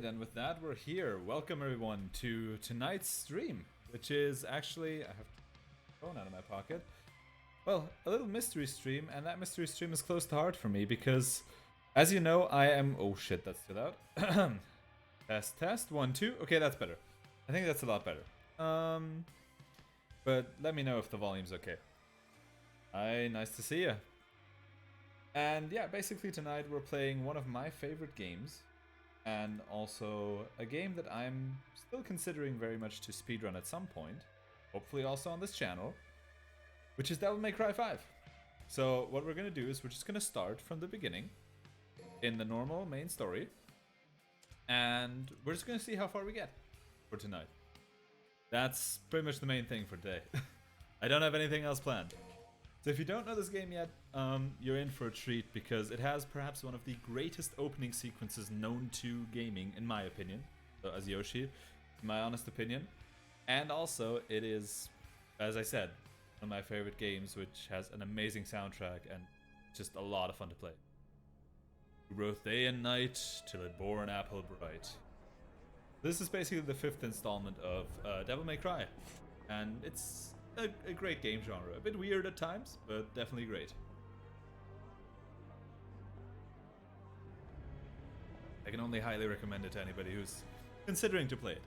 Alright, and with that, we're here. Welcome everyone to tonight's stream, which is actually, I have my phone out of my pocket. Well, a little mystery stream, and that mystery stream is close to heart for me because, as you know, I am. Oh shit, that's too loud. Test, 1, 2. Okay, that's better. I think that's a lot better. But let me know if the volume's okay. Hi, nice to see you. And yeah, basically tonight we're playing one of my favorite games. And also a game that I'm still considering very much to speedrun at some point. Hopefully also on this channel. Which is Devil May Cry 5. So what we're going to do is we're just going to start from the beginning. In the normal main story. And we're just going to see how far we get for tonight. That's pretty much the main thing for today. I don't have anything else planned. So if you don't know this game yet, you're in for a treat because it has perhaps one of the greatest opening sequences known to gaming, in my opinion. So as Yoshi, in my honest opinion. And also, it is, as I said, one of my favorite games, which has an amazing soundtrack and just a lot of fun to play. Who wrote day and night till it bore an apple bright. This is basically the 5th installment of Devil May Cry. And it's a great game genre. A bit weird at times, but definitely great. I can only highly recommend it to anybody who's considering to play it.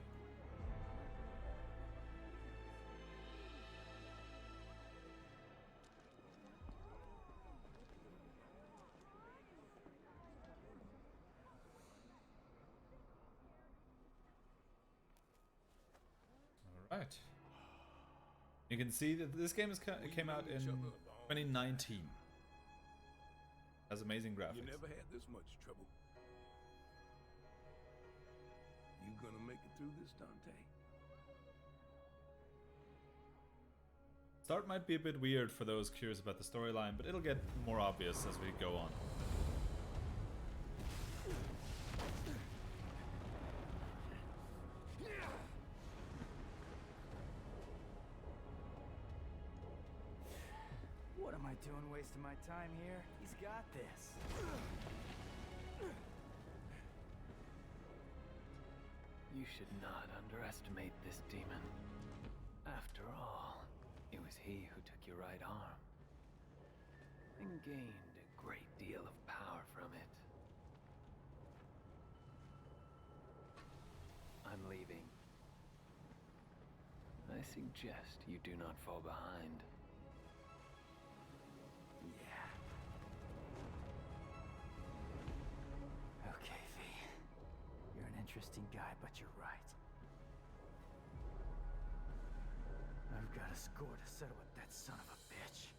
Alright. You can see that this game came out in 2019. Has amazing graphics. You never had this much trouble. You gonna make it through this, Dante? Start might be a bit weird for those curious about the storyline, but it'll get more obvious as we go on. What am I doing wasting my time here? He's got this. You should not underestimate this demon. After all, it was he who took your right arm and gained a great deal of power from it. I'm leaving. I suggest you do not fall behind. Yeah. Okay, V. You're an interesting guy, but you're right. I've got a score to settle with that son of a bitch.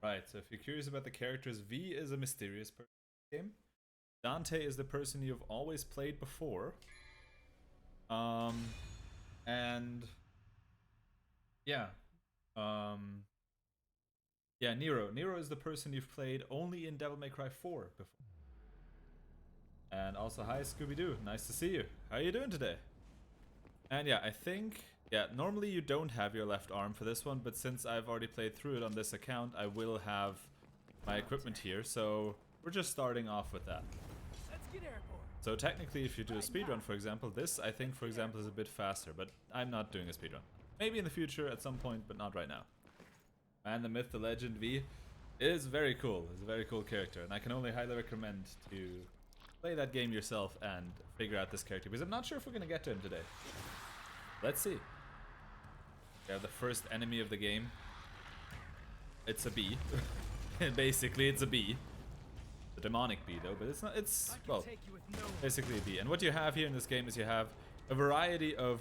Right, so if you're curious about the characters, V is a mysterious person in the game. Dante is the person you've always played before. And yeah. Yeah, Nero. Nero is the person you've played only in Devil May Cry 4 before. And also, hi Scooby-Doo, nice to see you. How are you doing today? And yeah, I think, normally you don't have your left arm for this one, but since I've already played through it on this account, I will have my equipment here, so we're just starting off with that. Let's get airborne. So technically, if you do a speedrun, for example, this, I think, for example, is a bit faster, but I'm not doing a speedrun. Maybe in the future at some point, but not right now. And the myth, the legend, V is very cool. It's a very cool character, and I can only highly recommend to play that game yourself and figure out this character, because I'm not sure if we're going to get to him today. Let's see. We have the first enemy of the game. It's a bee. Basically, it's a bee. A demonic bee, though, but it's not. It's, well, basically a bee. And what you have here in this game is you have a variety of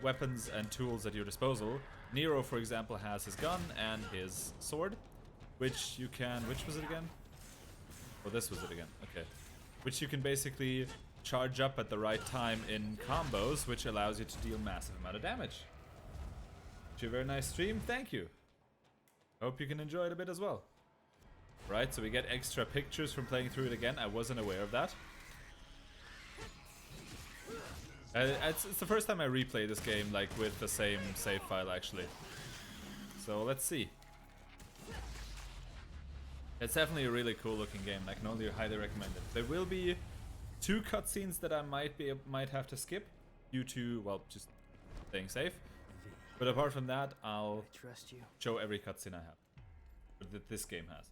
weapons and tools at your disposal. Nero, for example, has his gun and his sword, which you can. Which was it again? Oh, this was it again. Okay. Which you can basically charge up at the right time in combos, which allows you to deal massive amount of damage. Which is a very nice stream. Thank you. Hope you can enjoy it a bit as well. Right, so we get extra pictures from playing through it again. I wasn't aware of that. It's the first time I replay this game like with the same save file actually. So let's see. It's definitely a really cool looking game. I can only highly recommend it. There will be 2 cutscenes that I might have to skip due to, well, just staying safe. But apart from that, I'll I trust you. show every cutscene I have, or that this game has.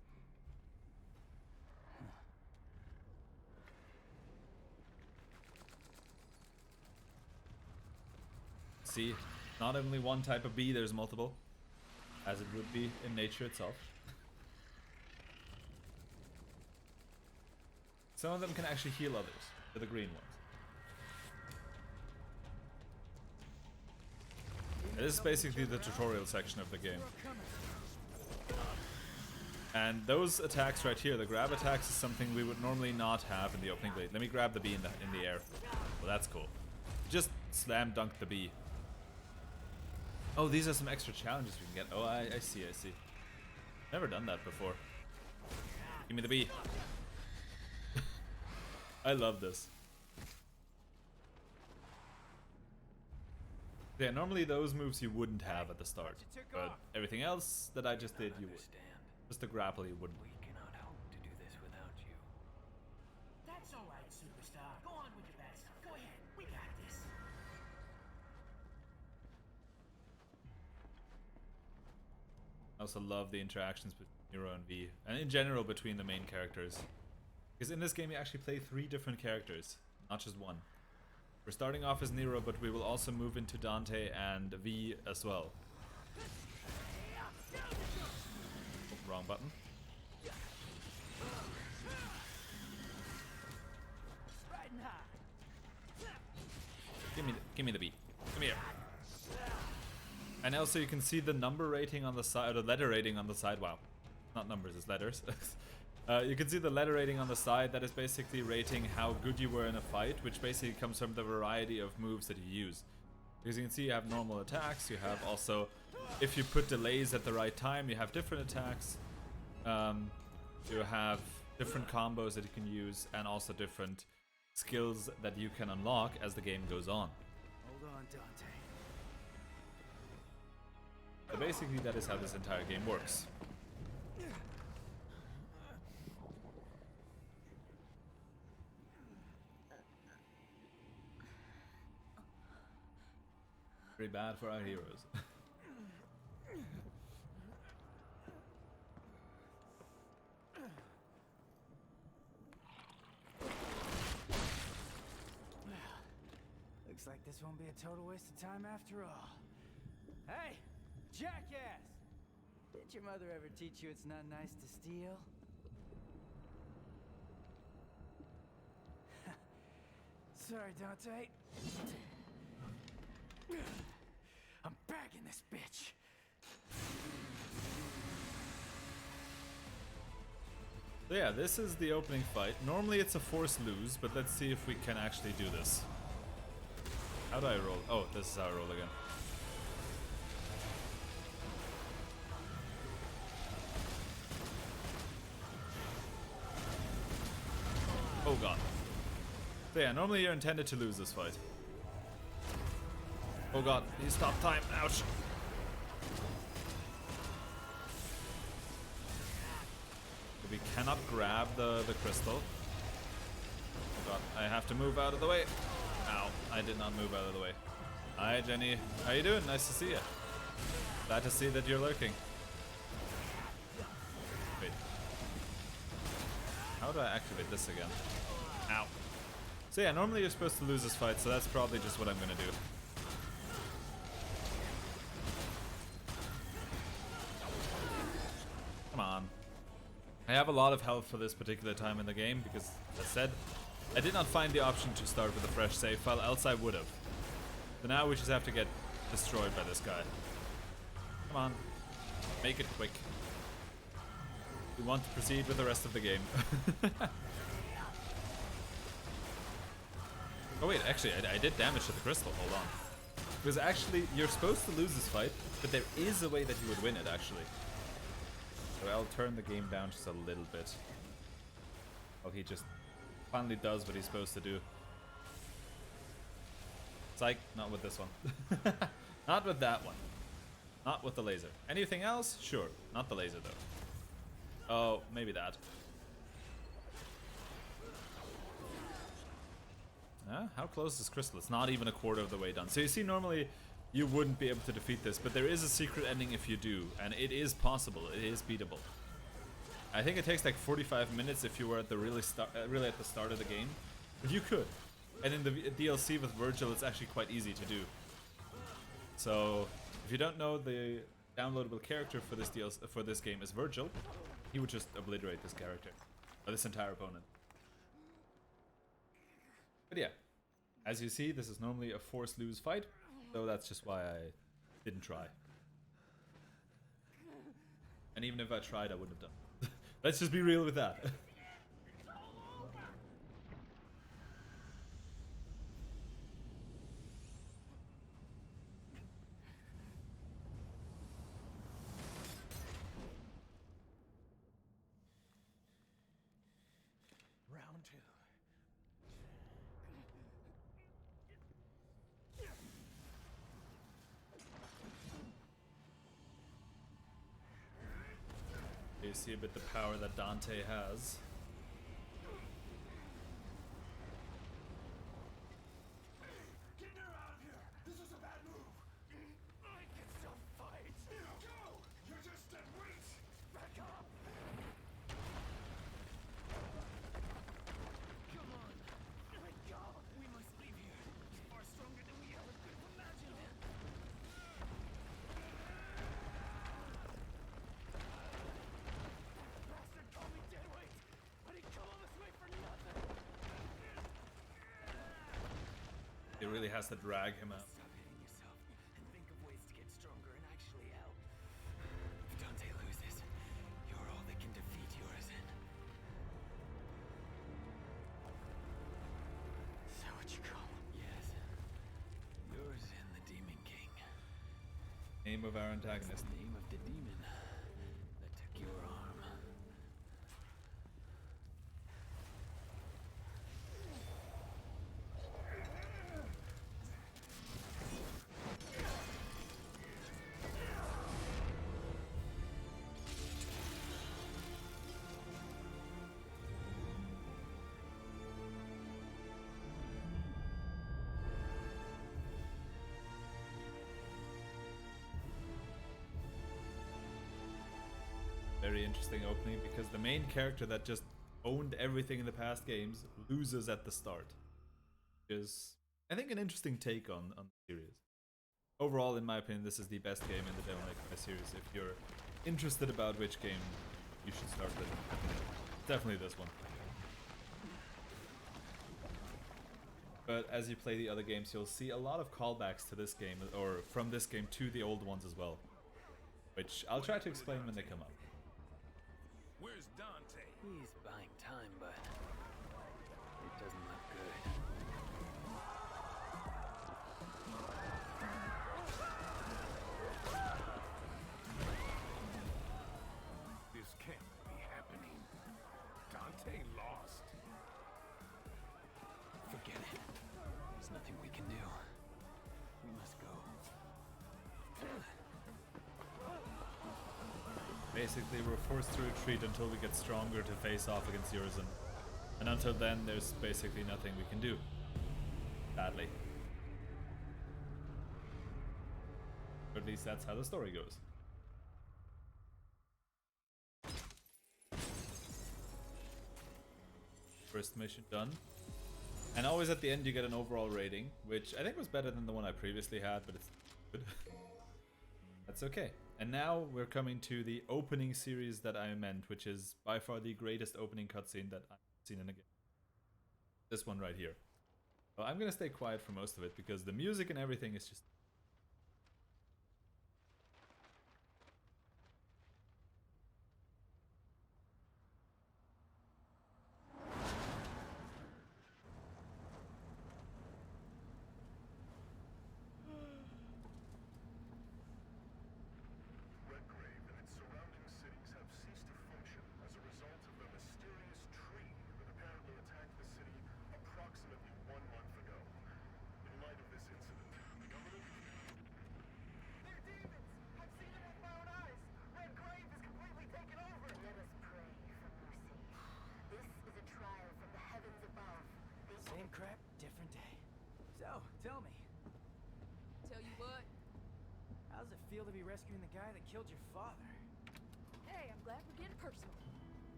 See, not only one type of bee, there's multiple, as it would be in nature itself. Some of them can actually heal others, for the green ones. This is basically the tutorial section of the game. And those attacks right here, the grab attacks, is something we would normally not have in the opening blade. Let me grab the bee in the air. Well, that's cool. Just slam dunk the bee. Oh, these are some extra challenges we can get. Oh, I see. Never done that before. Give me the bee. I love this. Yeah, normally those moves you wouldn't have at the start, but everything else that I just did, you would. Just the grapple, you wouldn't. We cannot hope to do this without you. That's all right, superstar. Go on with your bad stuff. Go ahead. We got this. I also love the interactions between Nero and V, and in general between the main characters. Because in this game you actually play 3 different characters, not just one. We're starting off as Nero, but we will also move into Dante and V as well. Oh, wrong button. Give me the B. Come here. And also you can see the number rating on the side, or the letter rating on the side. Wow, not numbers, it's letters. You can see the letter rating on the side that is basically rating how good you were in a fight, which basically comes from the variety of moves that you use. Because you can see you have normal attacks, you have also, if you put delays at the right time, you have different attacks. You have different combos that you can use, and also different skills that you can unlock as the game goes on. Hold on, Dante. So basically that is how this entire game works. Very bad for our heroes. Looks like this won't be a total waste of time after all. Hey, jackass! Didn't your mother ever teach you it's not nice to steal? Sorry, Dante. I'm bagging this bitch. So yeah, this is the opening fight. Normally it's a forced lose, but let's see if we can actually do this. How do I roll? Oh, this is how I roll again. Oh god. So yeah, normally you're intended to lose this fight. Oh god, he stopped time. Ouch. We cannot grab the crystal. Oh god, I have to move out of the way. Ow, I did not move out of the way. Hi Jenny, how you doing? Nice to see you. Glad to see that you're lurking. Wait. How do I activate this again? Ow. So yeah, normally you're supposed to lose this fight, so that's probably just what I'm gonna do. Come on. I have a lot of health for this particular time in the game because, as I said, I did not find the option to start with a fresh save file, else I would have. So now we just have to get destroyed by this guy. Come on. Make it quick. We want to proceed with the rest of the game. Oh wait, actually, I did damage to the crystal. Hold on. Because actually, you're supposed to lose this fight, but there is a way that you would win it, actually. So I'll turn the game down just a little bit. Oh, he just finally does what he's supposed to do. Psych, not with this one. Not with that one. Not with the laser. Anything else? Sure. Not the laser, though. Oh, maybe that. How close is Crystal? It's not even a quarter of the way done. So you see, normally you wouldn't be able to defeat this, but there is a secret ending if you do, and it is possible. It is beatable. I think it takes like 45 minutes if you were at the really at the start of the game, but you could. And in the DLC with Virgil, it's actually quite easy to do. So if you don't know, the downloadable character for this game is Virgil. He would just obliterate this character, or this entire opponent. But yeah, as you see, this is normally a force lose fight, so that's just why I didn't try. And even if I tried, I wouldn't have done. Let's just be real with that. Round two. You see a bit the power that Dante has. Get her out of here! This is a bad move! I can still fight! Go! You're just dead weight! Back up! Come on! Let go! We must leave here. He's far stronger than we ever could have imagined. Bastard called me dead weight! But he come all this way for nothing! It really has to drag him out. Stop hitting yourself and think of ways to get stronger and actually help. If Dante loses, you're all that can defeat Urizen. Is that what you call him? Yes. Urizen, the Demon King. Name of our antagonist. That's the name of the demon that took your arm. Very interesting opening because the main character that just owned everything in the past games loses at the start. Which is, I think, an interesting take on the series. Overall, in my opinion, this is the best game in the Devil May Cry series. If you're interested about which game you should start with, definitely this one. But as you play the other games, you'll see a lot of callbacks to this game, or from this game to the old ones as well. Which I'll try to explain when they come up. Where's Dante? He's buying time, but it doesn't look good. This can't be happening. Dante lost. Forget it. There's nothing we can do. We must go. Basically, we're forced to retreat until we get stronger to face off against Urizen. And until then, there's basically nothing we can do. Sadly. Or at least that's how the story goes. First mission done. And always at the end you get an overall rating, which I think was better than the one I previously had, but it's good. That's okay. And now we're coming to the opening series that I meant, which is by far the greatest opening cutscene that I've seen in a game. This one right here. So I'm gonna stay quiet for most of it because the music and everything is just... Redgrave and its surrounding cities have ceased to function as a result of the mysterious tree that apparently attacked the city approximately 1 month ago. In light of this incident, the government So, tell me, Tell you what, how does it feel to be rescuing the guy that killed your father? hey, I'm glad we're getting personal.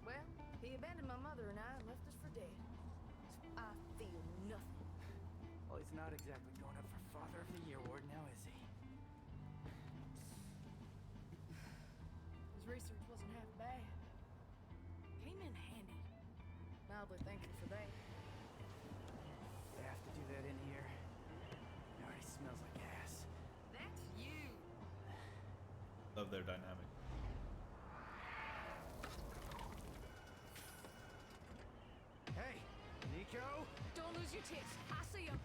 Well, he abandoned my mother and I and left us for dead. So I feel nothing. Well, he's not exactly going up for Father of the Year award now, is he? His research wasn't half bad. Came in handy. Mildly thankful for that. They have to do that in here. It already smells like ass. That's you. Love their dynamic. Hey, Nico! Don't lose your tits. I see him.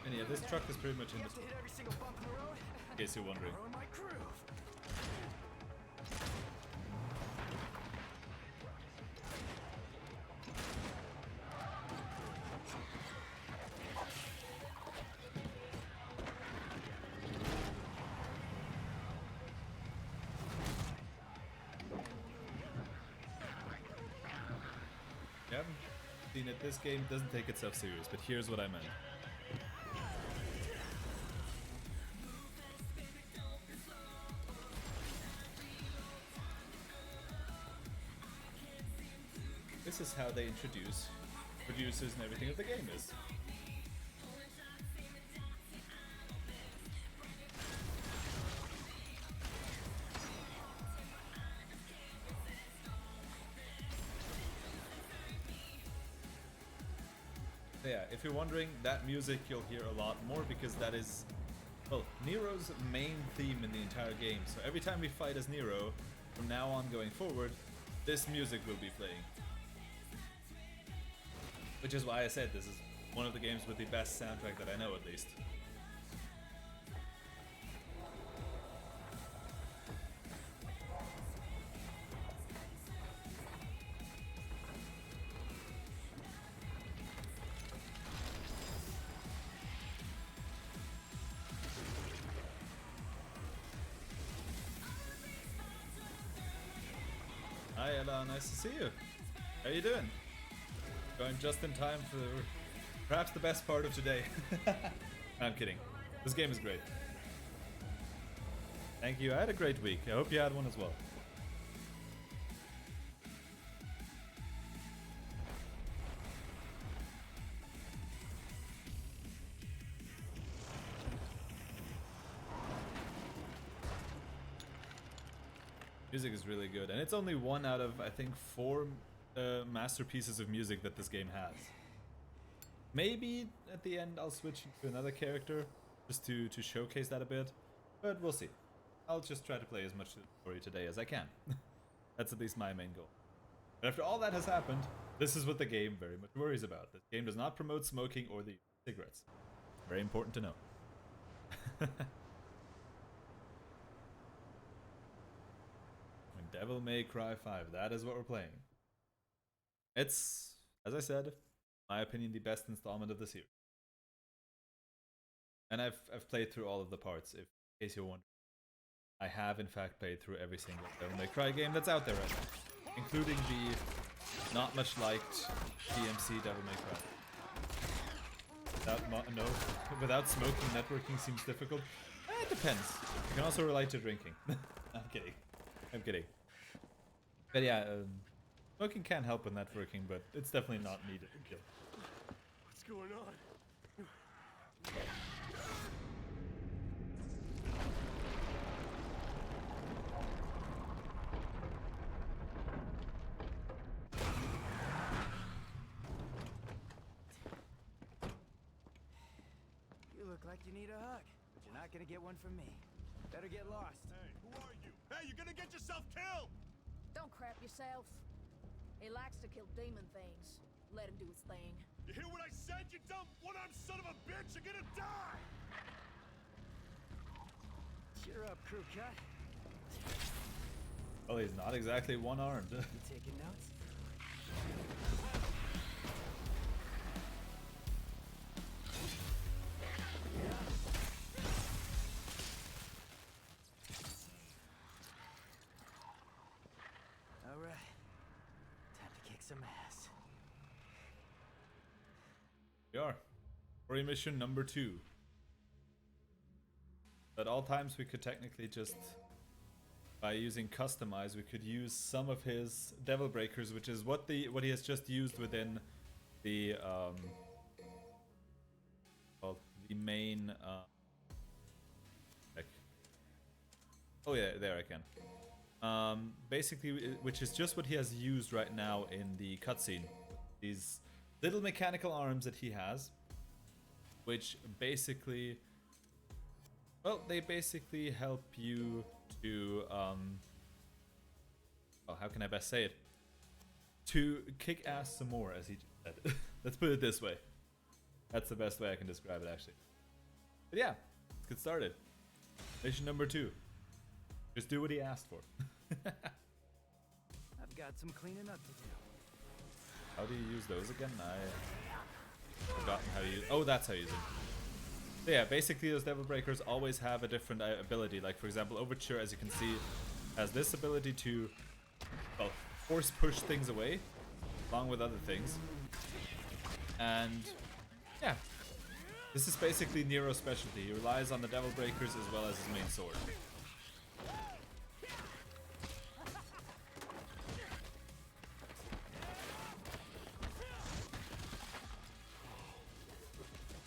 And yeah, this truck is pretty much You have to hit every single bump in the road? in case you're wondering. Ruin my groove. If you haven't seen it, this game doesn't take itself serious, but here's what I meant. This is how they introduce producers and everything of the game is. So yeah, if you're wondering, that music you'll hear a lot more because that is, well, Nero's main theme in the entire game. So every time we fight as Nero, from now on going forward, this music will be playing. Which is why I said this is one of the games with the best soundtrack that I know, at least. Hi Ella, nice to see you. How you doing? Going just in time for perhaps the best part of today. I'm kidding. This game is great. Thank you. I had a great week. I hope you had one as well. Music is really good, and it's only one out of I think 4 masterpieces of music that this game has. Maybe at the end I'll switch to another character just to showcase that a bit, but we'll see. I'll just try to play as much of the story today as I can. That's at least my main goal. But after all that has happened, this is what the game very much worries about. This game does not promote smoking or the use of cigarettes. Very important to know. Devil May Cry 5, that is what we're playing. It's, as I said, in my opinion, the best installment of the series. And I've played through all of the parts, if in case you're wondering. I have in fact played through every single Devil May Cry game that's out there right now, including the not much liked DMC Devil May Cry. Without smoking, networking seems difficult. It depends. You can also relate to drinking. I'm kidding. I'm kidding. But yeah, smoking can help with networking, but it's definitely not needed. What's going on? You look like you need a hug, but you're not gonna get one from me. Better get lost. Hey, who are you? Hey, you're gonna get yourself killed! Don't crap yourself. He likes to kill demon things. Let him do his thing. You hear what I said, you dumb one-armed son of a bitch? You're gonna die! Cheer up, crew cut. Well, he's not exactly one-armed. You taking notes? Story mission number 2. At all times we could technically just, by using customize, we could use some of his devil breakers, which is what he has just used within the well, the main like, oh yeah, there I can. Basically, which is just what he has used right now in the cutscene. These little mechanical arms that he has, which basically, well, they basically help you to, oh, how can I best say it? To kick ass some more, as he just said. Let's put it this way. That's the best way I can describe it, actually. But yeah, let's get started. Mission number 2. Just do what he asked for. I've got some cleaning up to do. How do you use those again? I've forgotten how you use. Oh, that's how you use them. So yeah, basically those devil breakers always have a different ability. Like for example, Overture, as you can see, has this ability to, well, force push things away, along with other things. And yeah, this is basically Nero's specialty. He relies on the devil breakers as well as his main sword.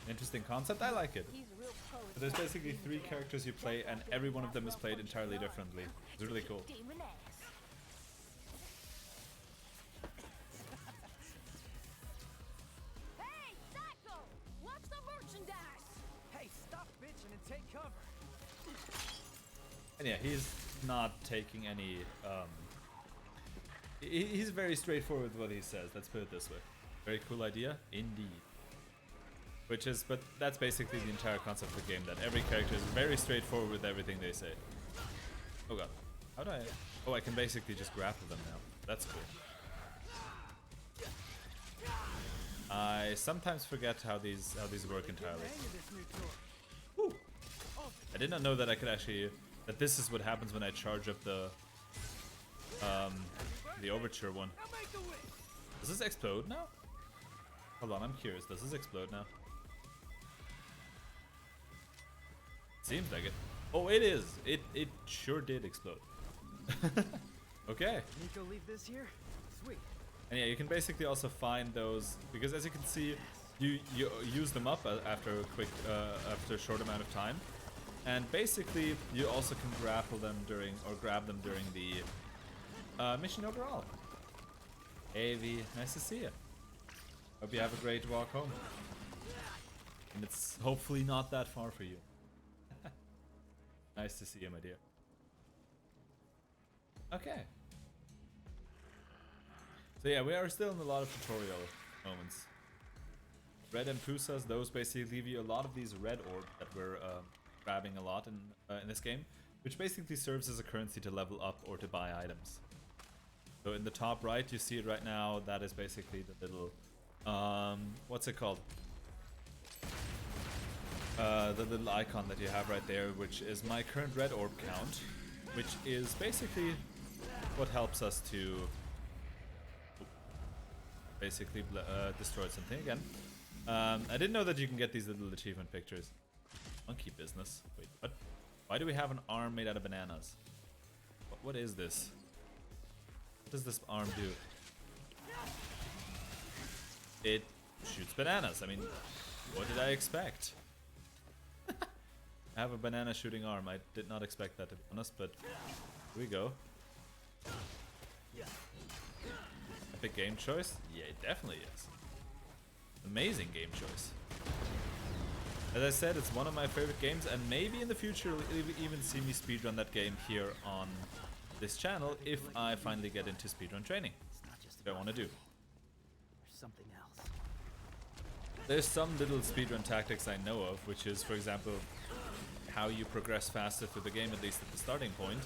Interesting concept, I like it. He's a real pro. So there's basically 3 characters you play, and every one of them is played entirely differently. It's really cool. Demon ass. Hey, Psycho! Watch the merchandise! Hey, stop bitching and take cover. And yeah, he's not taking any, he's very straightforward with what he says, let's put it this way. Very cool idea, indeed. Which is, but that's basically the entire concept of the game, that every character is very straightforward with everything they say. Oh god. How do I... Oh, I can basically just grapple them now. That's cool. I sometimes forget how these work entirely. Woo. I did not know that I could actually... That this is what happens when I charge up the Overture one. Does this explode now? Hold on, I'm curious. Does this explode now? Seems like it. Oh, it is. It sure did explode. Okay. Nico, leave this here? Sweet. And yeah, you can basically also find those, because as you can see, you use them up after a quick, after a short amount of time, and basically you also can grapple them during, or grab them during the mission overall. Hey V, nice to see you. Hope you have a great walk home, and it's hopefully not that far for you. Nice to see you, my dear. Okay. So yeah, we are still in a lot of tutorial moments. Red and Pusas, those basically leave you a lot of these red orbs that we're grabbing a lot in this game, which basically serves as a currency to level up or to buy items. So in the top right, you see it right now, that is basically the little, what's it called? The little icon that you have right there, which is my current red orb count, which is basically what helps us to basically destroy something again. I didn't know that you can get these little achievement pictures. Monkey business. Wait, what? Why do we have an arm made out of bananas? What is this? What does this arm do? It shoots bananas. I mean, what did I expect? I have a banana shooting arm. I did not expect that, to be honest, but here we go. Epic game choice? Yeah, it definitely is. Amazing game choice. As I said, it's one of my favorite games, and maybe in the future you'll even see me speedrun that game here on this channel if I finally get into speedrun training. What I want to do. There's something else. There's some little speedrun tactics I know of, which is, for example, how you progress faster through the game, at least at the starting point.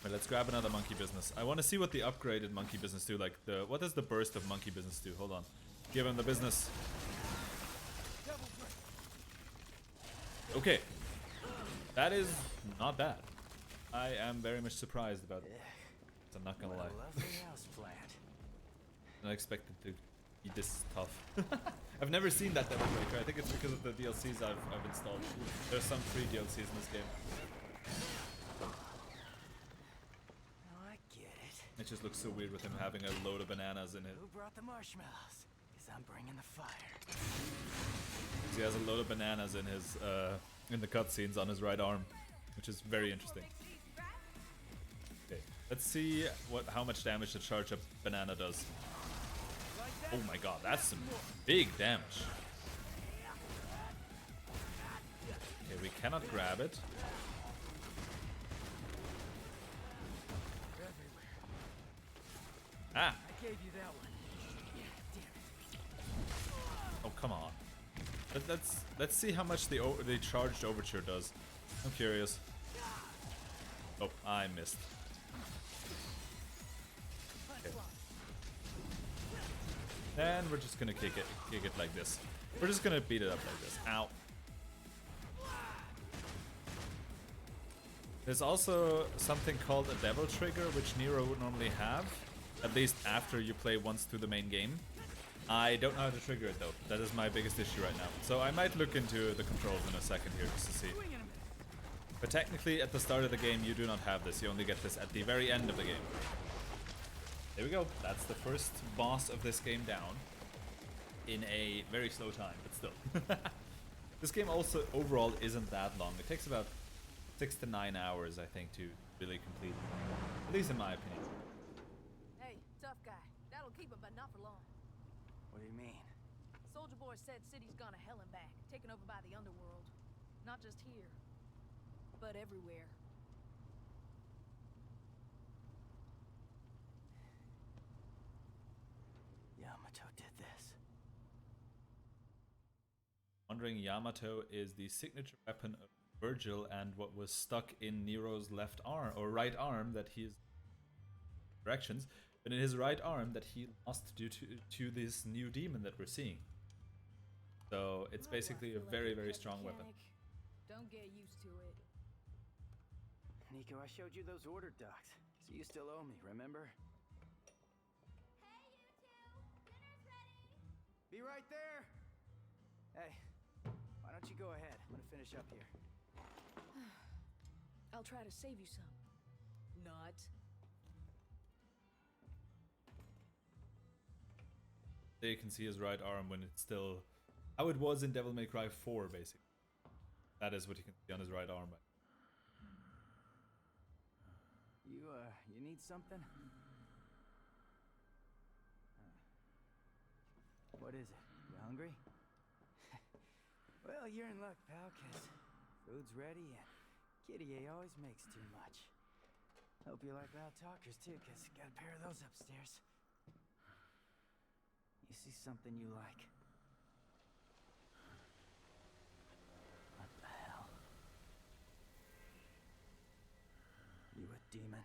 But let's grab another monkey business. I want to see what the upgraded monkey business do. Like what does the burst of monkey business do? Hold on. Give him the business. Okay. That is not bad. I am very much surprised about it. I'm not gonna lie. Lovely house plant. I expected to this is tough. I've never seen that Devil May Cry. I think it's because of the DLCs I've installed. There's some free DLCs in this game. Oh, I get it. It just looks so weird with him having a load of bananas in it. Who brought the marshmallows? Because I'm bringing the fire. He has a load of bananas in his in the cutscenes on his right arm, which is very interesting. Okay, let's see how much damage the charge up banana does. Oh my god, that's some big damage. Okay, we cannot grab it. Ah! I gave you that one. Oh, come on. Let's see how much the charged overture does. I'm curious. Oh, I missed. Okay. And we're just gonna kick it like this. We're just gonna beat it up like this. Ow. There's also something called a devil trigger, which Nero would normally have, at least after you play once through the main game. I don't know how to trigger it though. That is my biggest issue right now. So I might look into the controls in a second here just to see. But technically at the start of the game you do not have this. You only get this at the very end of the game. There we go. That's the first boss of this game down. In a very slow time, but still. This game also overall isn't that long. It takes about 6 to 9 hours I think to really complete. At least in my opinion. Hey, tough guy. That'll keep him, but not for long. What do you mean? Soldier Boy said city's gone to hell and back, taken over by the underworld. Not just here, but everywhere. Yamato did this. Wondering Yamato is the signature weapon of Virgil and what was stuck in Nero's left arm or right arm that he is directions, but in his right arm that he lost due to this new demon that we're seeing. So it's basically a very, very strong weapon. Don't get used to it. Nico, I showed you those order docs, so you still owe me, remember? Hey, you two! Dinner's ready! Be right there! Hey, why don't you go ahead? I'm gonna finish up here. I'll try to save you some. Not. There you can see his right arm when it's still how it was in Devil May Cry 4, basically. That is what you can see on his right arm. You need something? What is it? You hungry? Well, you're in luck, pal, 'cause food's ready and Kitty A always makes too much. Hope you like loud talkers, too, 'cause got a pair of those upstairs. You see something you like? What the hell? You a demon?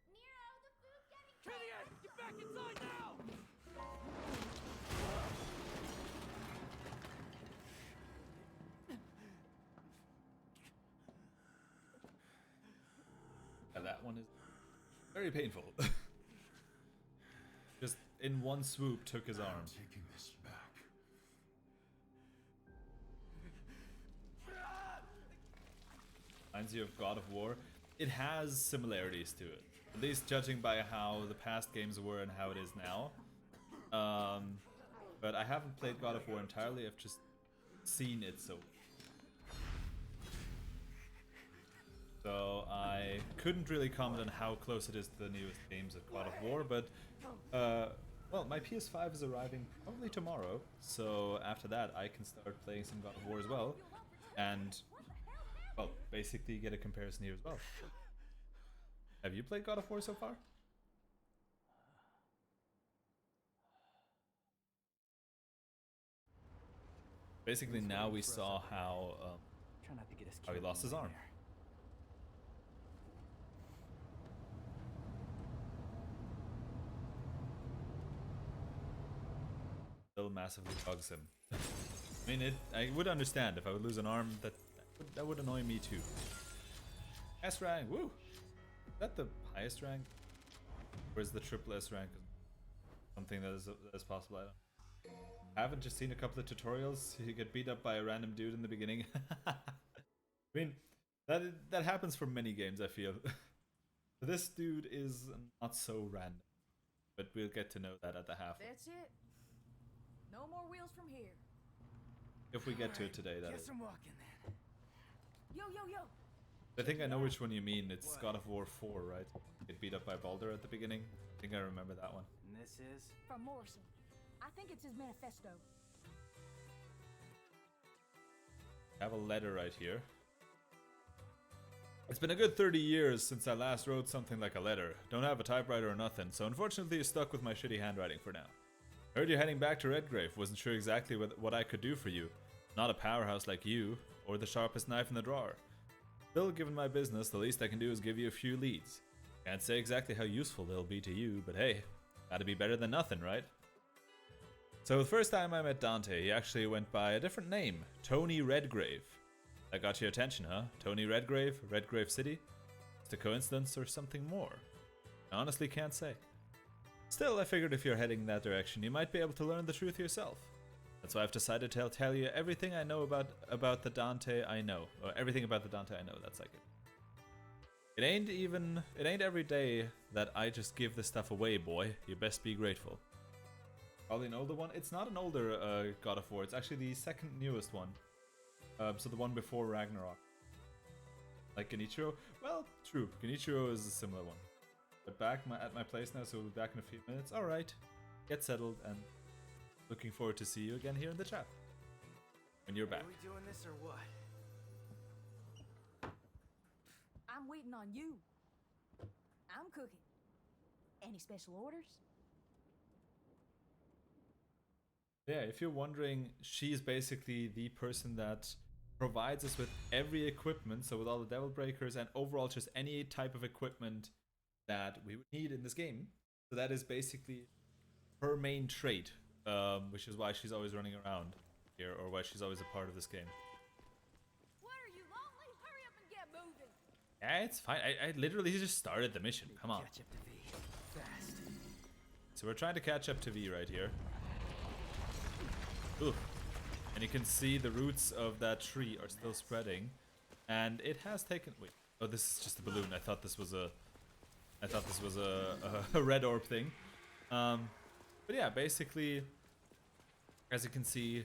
Nero, the food's getting Kitty, get back inside now! Yeah, that one is very painful. Just in one swoop took his arm. Taking this back. Reminds you of God of War. It has similarities to it, at least judging by how the past games were and how it is now. But I haven't played God of War entirely. I've just seen it so I couldn't really comment on how close it is to the newest games of God of War, but well, my PS5 is arriving probably tomorrow, so after that I can start playing some God of War as well, and well, basically get a comparison here as well. Have you played God of War so far? Basically now we saw how Try not to get us he killed lost his in arm. there. Still massively bugs him. I mean, I would understand if I would lose an arm. That would annoy me too. S rank, woo! Is that the highest rank? Or is the triple S rank something that is possible? I haven't just seen a couple of tutorials. You get beat up by a random dude in the beginning. I mean, that happens for many games, I feel. This dude is not so random, but we'll get to know that at the halfway. That's it. No more wheels from here. If we get to it today, that Guess is. I'm walking then. Yo, yo, yo. I think I know which one you mean. It's God of War 4, right? Get beat up by Baldur at the beginning. I think I remember that one. And this is? From Morrison. I think it's his manifesto. I have a letter right here. It's been a good 30 years since I last wrote something like a letter. Don't have a typewriter or nothing, so unfortunately you're stuck with my shitty handwriting for now. Heard you're heading back to Redgrave. Wasn't sure exactly what I could do for you. Not a powerhouse like you, or the sharpest knife in the drawer. Still, given my business, the least I can do is give you a few leads. Can't say exactly how useful they'll be to you, but hey, gotta be better than nothing, right? So the first time I met Dante, he actually went by a different name, Tony Redgrave. That got your attention, huh? Tony Redgrave, Redgrave City? Just a coincidence or something more? I honestly can't say. Still, I figured if you're heading that direction, you might be able to learn the truth yourself. That's why I've decided to tell you everything I know about the Dante I know. Or everything about the Dante I know, that's like it. It ain't every day that I just give this stuff away, boy. You best be grateful. Probably an older one. It's not an older God of War. It's actually the second newest one. So the one before Ragnarok. Like Genichiro? Well, true. Genichiro is a similar one. But back at my place now, so we'll be back in a few minutes. Alright. Get settled, and looking forward to see you again here in the chat. When you're back. Are we doing this or what? I'm waiting on you. I'm cooking. Any special orders? Yeah, if you're wondering, she's basically the person that provides us with every equipment, so with all the Devil Breakers and overall just any type of equipment that we would need in this game. So that is basically her main trait, which is why she's always running around here, or why she's always a part of this game. What are you, lonely? Hurry up and get moving. Yeah, it's fine. I literally just started the mission. Come on. Catch up to V. Fast. So we're trying to catch up to V right here. Ooh. And you can see the roots of that tree are still spreading. And it has taken... Wait. Oh, this is just a balloon. I thought this was a red orb thing. But yeah, basically, as you can see,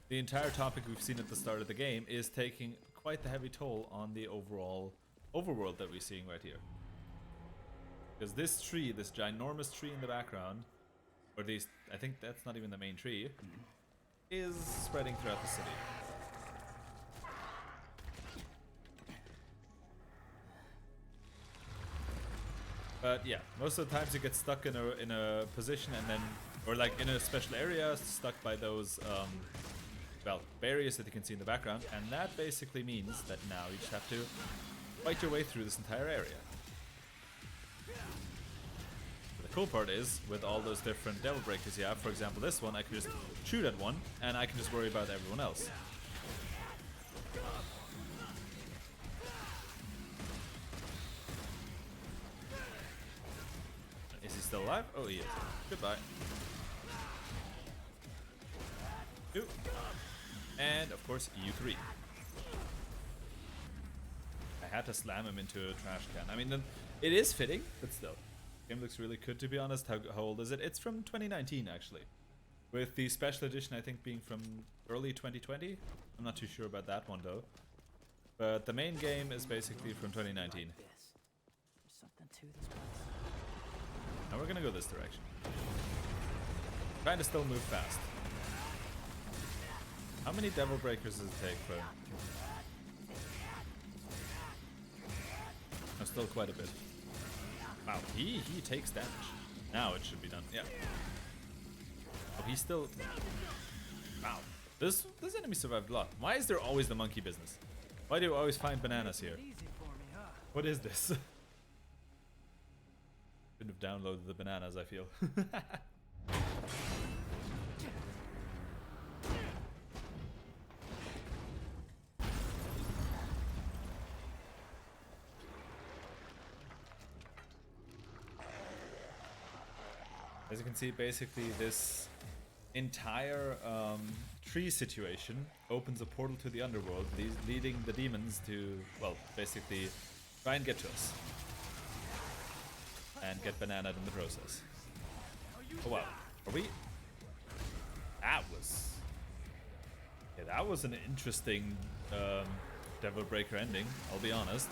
the entire topic we've seen at the start of the game is taking quite the heavy toll on the overall overworld that we're seeing right here. Because this tree, this ginormous tree in the background, or at least, I think that's not even the main tree, is spreading throughout the city. But yeah, most of the times you get stuck in a position and then, or like in a special area, stuck by those, well, barriers that you can see in the background, and that basically means that now you just have to fight your way through this entire area. The cool part is, with all those different Devil Breakers you have, for example this one, I can just shoot at one, and I can just worry about everyone else. Is he still alive? Oh, he is. Goodbye. Two. And, of course, you three. I had to slam him into a trash can. I mean, it is fitting, but still. Game looks really good, to be honest. How old is it? It's from 2019, actually. With the special edition, I think, being from early 2020. I'm not too sure about that one, though. But the main game is basically from 2019. There's something to this place. Now we're gonna go this direction. Trying to still move fast. How many Devil Breakers does it take for... Oh, still quite a bit. Wow, he takes damage. Now it should be done. Yeah. Oh, he's still... Wow. This enemy survived a lot. Why is there always the monkey business? Why do you always find bananas here? Easy for me, huh? What is this? Shouldn't have downloaded the bananas, I feel. As you can see, basically this entire tree situation opens a portal to the underworld, leading the demons to, well, basically try and get to us. And get bananaed in the process. Oh wow. Are we? That was an interesting Devil Breaker ending, I'll be honest.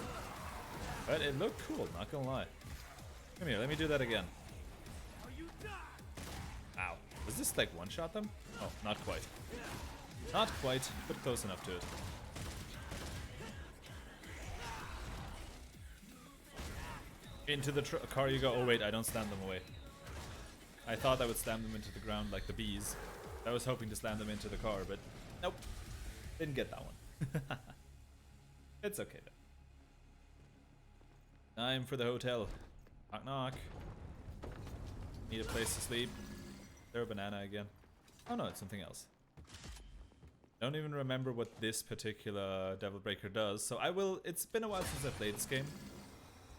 But it looked cool, not gonna lie. Come here, let me do that again. Ow. Does this like one-shot them? Oh, not quite. Not quite, but close enough to it. Into the car you go. Oh wait, I don't slam them away. I thought I would slam them into the ground like the bees. I was hoping to slam them into the car, but nope. Didn't get that one. It's okay though. Time for the hotel. Knock knock. Need a place to sleep. There a banana again. Oh no, it's something else. Don't even remember what this particular Devil Breaker does, so I will. It's been a while since I played this game.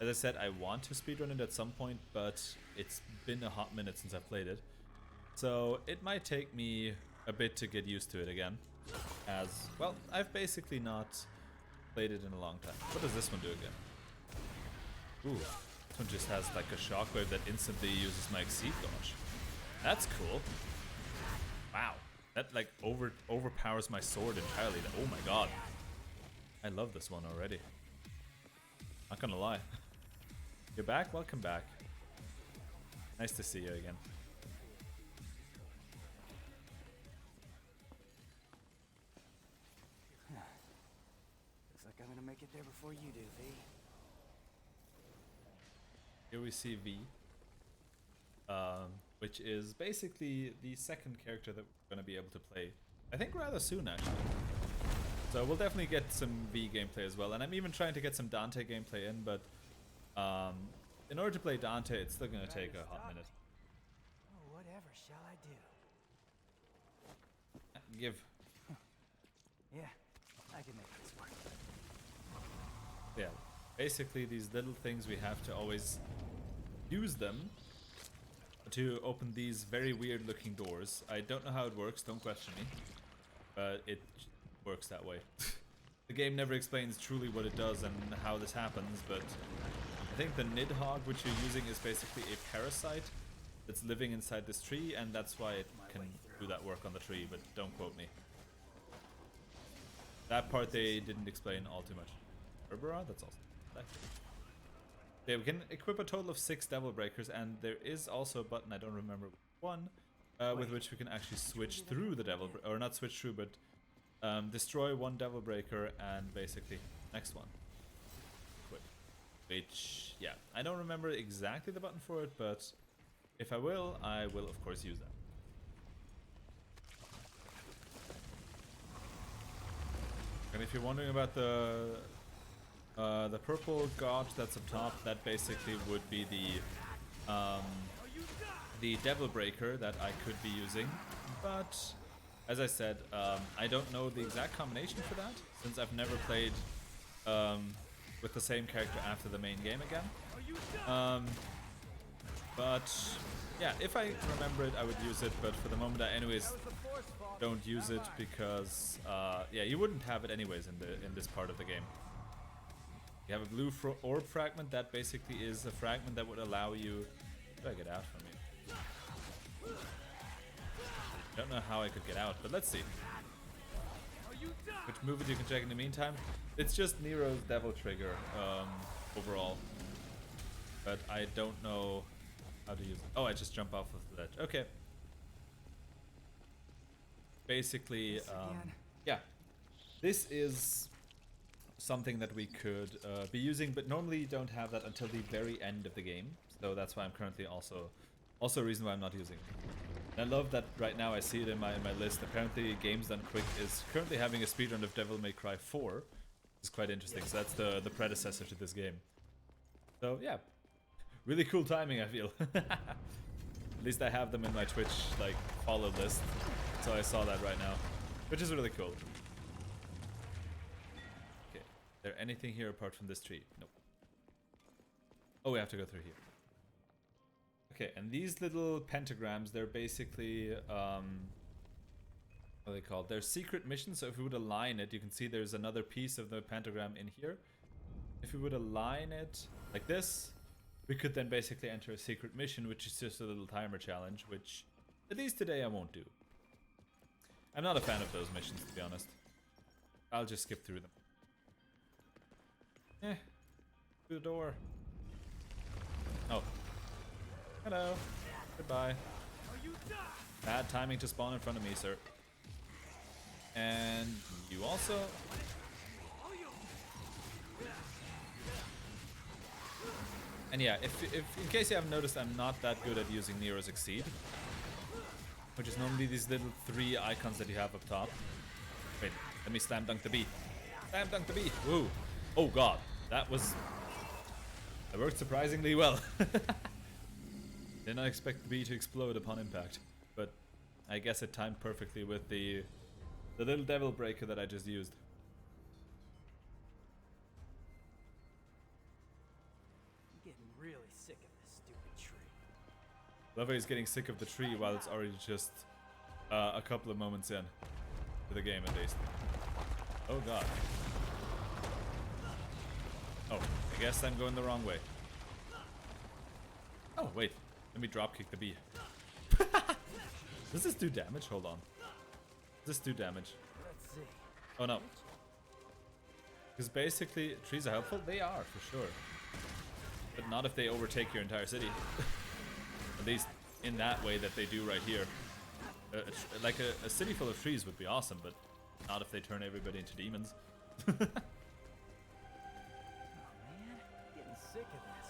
As I said, I want to speedrun it at some point, but it's been a hot minute since I've played it. So it might take me a bit to get used to it again. As, well, I've basically not played it in a long time. What does this one do again? Ooh, this one just has like a shockwave that instantly uses my exceed dodge. That's cool. Wow. That like overpowers my sword entirely. Oh my god. I love this one already. Not gonna lie. You're back? Welcome back. Nice to see you again. Looks like I'm gonna make it there before you do, V. Here we see V. Which is basically the second character that we're going to be able to play. I think rather soon, actually. So we'll definitely get some V gameplay as well. And I'm even trying to get some Dante gameplay in, but in order to play Dante, it's still going to take a hot minute. Oh, whatever shall I do? Give. Yeah, I can make this work. Yeah, basically these little things, we have to always use them to open these very weird looking doors. I don't know how it works, don't question me, but it works that way. The game never explains truly what it does and how this happens, but I think the Nidhogg which you're using is basically a parasite that's living inside this tree, and that's why it can do that work on the tree, but don't quote me. That part they didn't explain all too much. Herbera? That's awesome. Yeah, we can equip a total of 6 Devil Breakers, and there is also a button, I don't remember one, with which we can actually switch through the Devil, or not switch through, but destroy one Devil Breaker and basically next one. Equip. Which, yeah, I don't remember exactly the button for it, but if I will of course use that. And if you're wondering about the purple gauge that's up top, that basically would be the Devil Breaker that I could be using, but as I said, I don't know the exact combination for that, since I've never played with the same character after the main game again. But yeah, if I remember it, I would use it, but for the moment I anyways don't use it because yeah, you wouldn't have it anyways in this part of the game. You have a blue orb fragment. That basically is a fragment that would allow you... How do I get out from you? Don't know how I could get out, but let's see. Which movement you can check in the meantime? It's just Nero's Devil Trigger overall. But I don't know how to use it. Oh, I just jump off of the ledge. Okay. Basically, yeah. This is something that we could be using, but normally you don't have that until the very end of the game, so that's why I'm currently also a reason why I'm not using it. And I love that right now I see it in my list. Apparently Games Done Quick is currently having a speedrun of Devil May Cry 4. It's quite interesting, so that's the predecessor to this game. So yeah, really cool timing, I feel. At least I have them in my Twitch like follow list, so I saw that right now, which is really cool. Is there anything here apart from this tree? Nope. Oh, we have to go through here. Okay, and these little pentagrams, they're basically, what are they called? They're secret missions, so if we would align it, you can see there's another piece of the pentagram in here. If we would align it like this, we could then basically enter a secret mission, which is just a little timer challenge, which, at least today, I won't do. I'm not a fan of those missions, to be honest. I'll just skip through them. Through the door. Oh. Hello. Goodbye. Bad timing to spawn in front of me, sir. And you also. And yeah, if in case you haven't noticed, I'm not that good at using Nero's Exceed, which is normally these little 3 icons that you have up top. Wait, let me slam dunk the bee. Slam dunk the bee. Woo. Oh god, that worked surprisingly well. Did not expect the bee to explode upon impact, but I guess it timed perfectly with the little devil breaker that I just used. I'm getting really sick of this stupid tree. Love how he's getting sick of the tree while it's already just a couple of moments in to the game at least. Oh god. Oh, I guess I'm going the wrong way. Oh wait, let me dropkick the bee. Does this do damage? Hold on. Does this do damage? Let's see. Oh no. Because basically, trees are helpful? They are, for sure. But not if they overtake your entire city. At least in that way that they do right here. Like a city full of trees would be awesome, but not if they turn everybody into demons. Oh man, getting sick of this.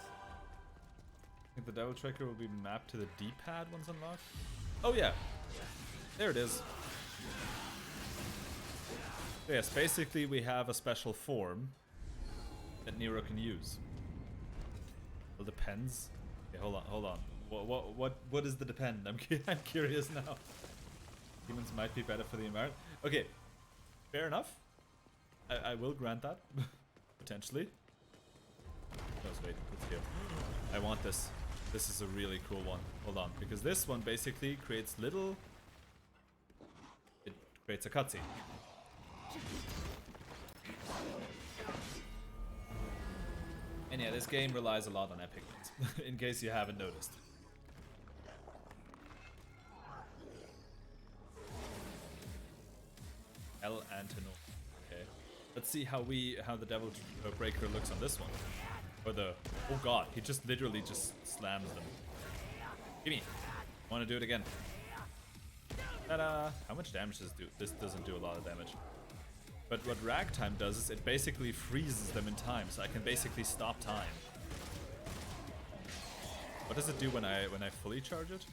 I think the devil tracker will be mapped to the D-pad once unlocked. Oh yeah, there it is. So yes, basically we have a special form that Nero can use. Well, depends. Okay, hold on. What is the depend? I'm curious now. Humans might be better for the environment. Okay, fair enough. I will grant that. Potentially. No, wait, let's go. I want this. This is a really cool one. Hold on, because this one basically creates little... It creates a cutscene. And yeah, this game relies a lot on epic wins, in case you haven't noticed. El Antonio. Okay. Let's see how the Devil Breaker looks on this one. Or the... Oh god, he just literally just slams them. Gimme. Wanna do it again. Ta-da! How much damage does this do? This doesn't do a lot of damage. But what Ragtime does is it basically freezes them in time, so I can basically stop time. What does it do when I fully charge it?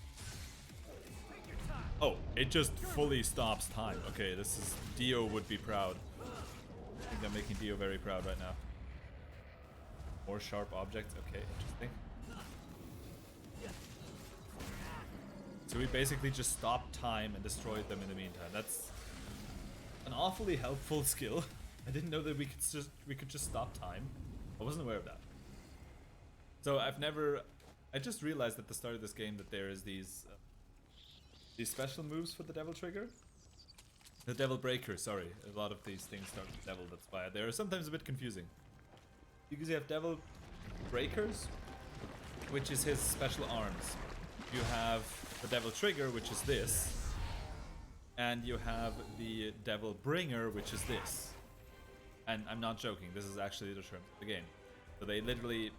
Oh, it just fully stops time. Okay, this is... Dio would be proud. I think I'm making Dio very proud right now. More sharp objects. Okay, interesting. So we basically just stopped time and destroyed them in the meantime. That's an awfully helpful skill. I didn't know that we could just stop time. I wasn't aware of that. So I just realized at the start of this game that there is these special moves for the Devil Trigger. The Devil Breaker, sorry. A lot of these things start with Devil, that's why they're sometimes a bit confusing. Because you have Devil Breakers, which is his special arms. You have the Devil Trigger, which is this. And you have the Devil Bringer, which is this. And I'm not joking, this is actually the term of the game. So they literally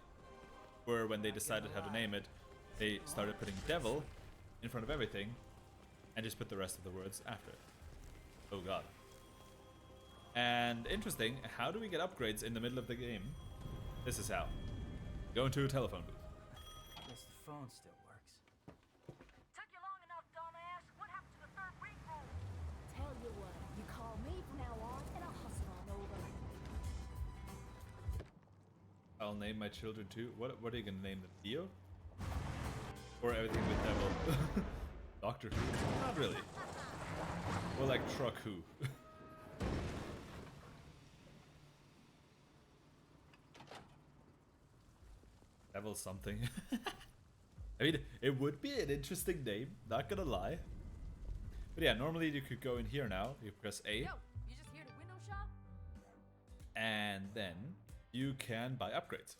were, when they decided how to name it, they started putting Devil in front of everything and just put the rest of the words after it. Oh god. And interesting, how do we get upgrades in the middle of the game? This is how. Go into a telephone booth. Guess the phone still works. Took you long enough, dumbass. What happened to the third ring rule? Tell you what, you call me from now on, and I'll hustle on over. I'll name my children too. What are you gonna name them? Dio? Or everything with Devil? Doctor Who? Not really. Or like Truck Who. Devil something. I mean, it would be an interesting name, not gonna lie. But yeah, normally you could go in here now. You press A. Yo, you just here to window shop? And then you can buy upgrades.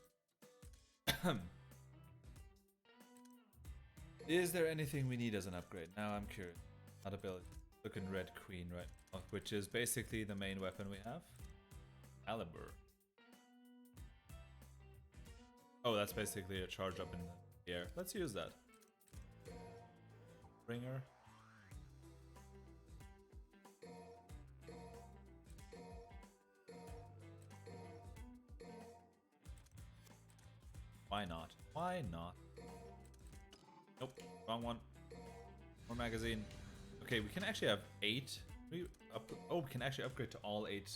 Is there anything we need as an upgrade? Now I'm curious. Not ability. Looking Red Queen, right? Which is basically the main weapon we have. Caliber. Oh, that's basically a charge up in the air. Let's use that. Ringer. Why not? Why not? Nope, wrong one. More magazine. Okay, we can actually have 8. We can actually upgrade to all 8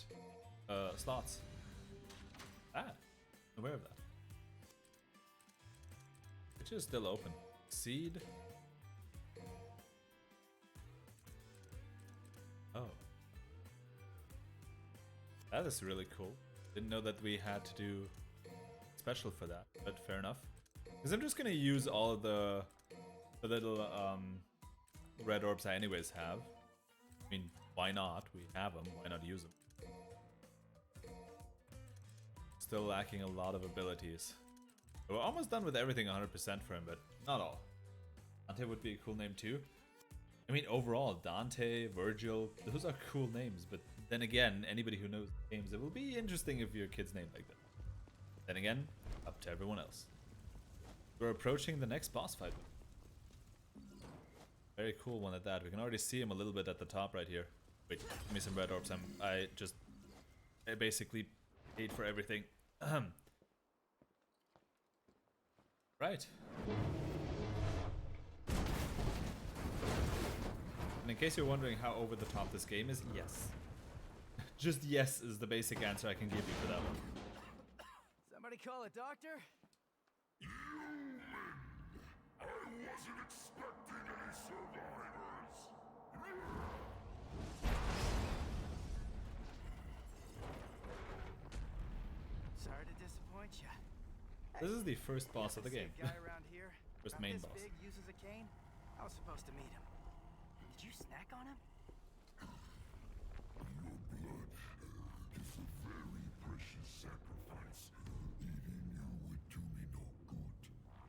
slots. Ah, aware of that. Which is still open. Seed. Oh. That is really cool. Didn't know that we had to do special for that, but fair enough. Because I'm just gonna use all of the little red orbs I anyways have. I mean, why not? We have them. Why not use them? Still lacking a lot of abilities. We're almost done with everything 100% for him, but not all. Dante would be a cool name too. I mean, overall, Dante, Virgil, those are cool names. But then again, anybody who knows games, it will be interesting if your kid's named like that. Then again, up to everyone else. We're approaching the next boss fight. Very cool one at that. We can already see him a little bit at the top right here. Wait, give me some red orbs. I basically paid for everything. Right. And in case you're wondering how over the top this game is, yes. Just yes is the basic answer I can give you for that one. Somebody call a doctor? I wasn't expecting any survivors. Sorry to disappoint you. This is the first boss of the game. Guy around here, First about main this boss. big, uses a cane. I was supposed to meet him. Did you snack on him? Your blood is a very precious sacrifice. Eating you would do me no good.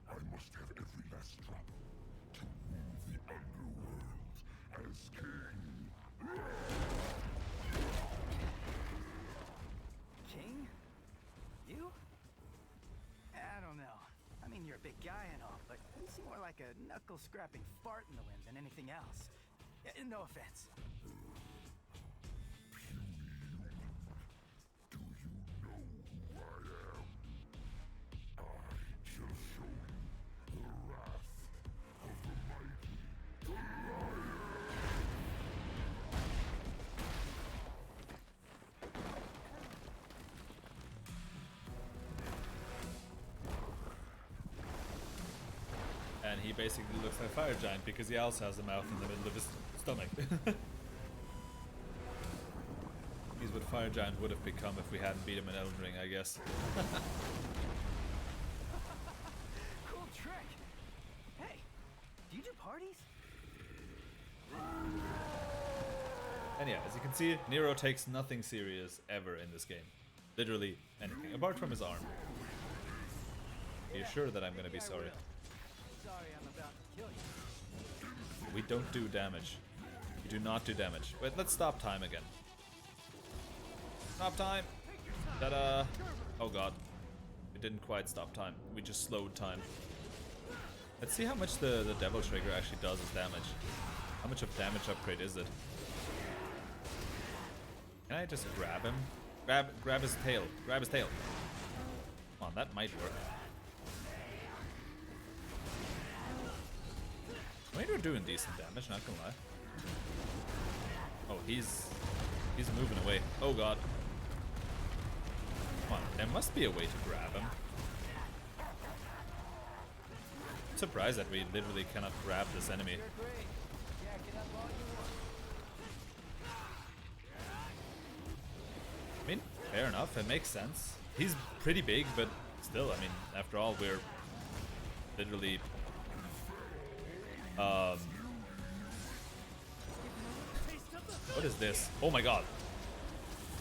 I must have every last drop to rule the underworld as king. King? You? I don't know. I mean, you're a big guy and all, but you seem more like a knuckle-scrapping fart in the wind than anything else. No offense. Do you know who I am? I shall show you the wrath of the mighty And he basically looks like a fire giant because he also has a mouth in the middle of his stomach. He's what Fire Giant would have become if we hadn't beat him in Elden Ring, I guess. Cool trick. Hey, do you do parties? And yeah, as you can see, Nero takes nothing serious ever in this game. Literally anything, apart from his arm. Are you sure that I'm gonna be sorry? Sorry, I'm about to kill you. We don't do damage. We do not do damage. Wait, let's stop time again. Stop time! Ta-da! Oh god. We didn't quite stop time. We just slowed time. Let's see how much the Devil Trigger actually does as damage. How much of damage upgrade is it? Can I just grab him? Grab his tail. Grab his tail. Come on, that might work. I mean, we're doing decent damage, not gonna lie. Oh, he's moving away. Oh god. Come on, there must be a way to grab him. I'm surprised that we literally cannot grab this enemy. You're great. Jack it up all you want. I mean, fair enough, it makes sense. He's pretty big, but still, I mean, after all, we're literally What is this? Oh my god.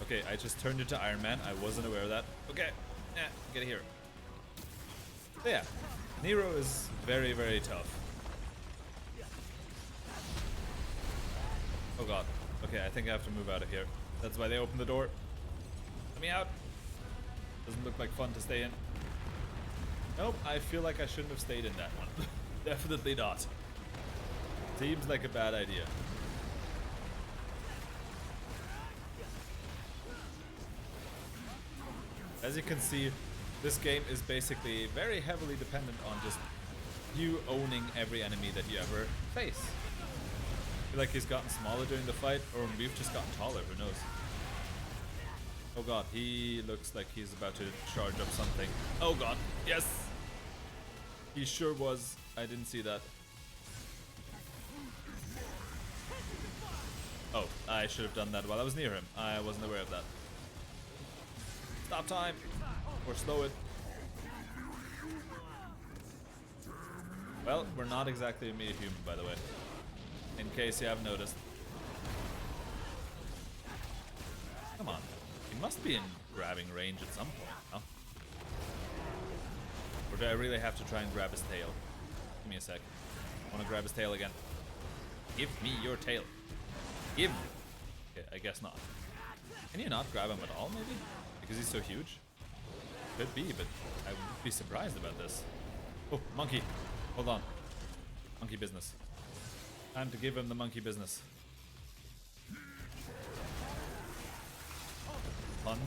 Okay, I just turned into Iron Man. I wasn't aware of that. Okay, get here. So yeah, Nero is very, very tough. Oh god. Okay, I think I have to move out of here. That's why they opened the door. Let me out. Doesn't look like fun to stay in. Nope, I feel like I shouldn't have stayed in that one. Definitely not. Seems like a bad idea. As you can see, this game is basically very heavily dependent on just you owning every enemy that you ever face. I feel like he's gotten smaller during the fight, or we've just gotten taller, who knows. Oh god, he looks like he's about to charge up something. Oh god, yes! He sure was. I didn't see that. Oh, I should have done that while I was near him. I wasn't aware of that. Stop time! Or slow it. Well, we're not exactly a meta-human, by the way. In case you haven't noticed. Come on. He must be in grabbing range at some point, no? Or do I really have to try and grab his tail? Give me a sec. I want to grab his tail again. Give me your tail. Give me. Okay, I guess not. Can you not grab him at all, maybe? Because he's so huge? Could be, but I would be surprised about this. Oh, monkey. Hold on. Monkey business. Time to give him the monkey business. Pun?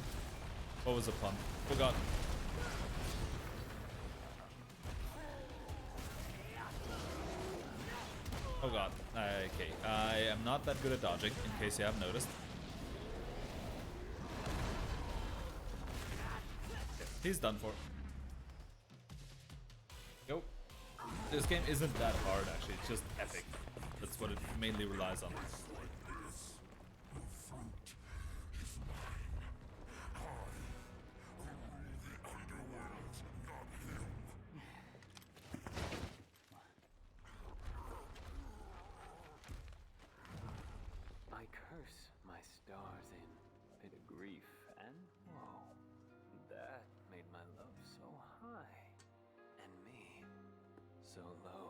What was a pun? Oh god. Oh god. Okay. I am not that good at dodging, in case you haven't noticed. He's done for. Go. This game isn't that hard, actually. It's just epic. That's what it mainly relies on. I curse my stars in bit of grief and woe. That made my love so high, and me so low.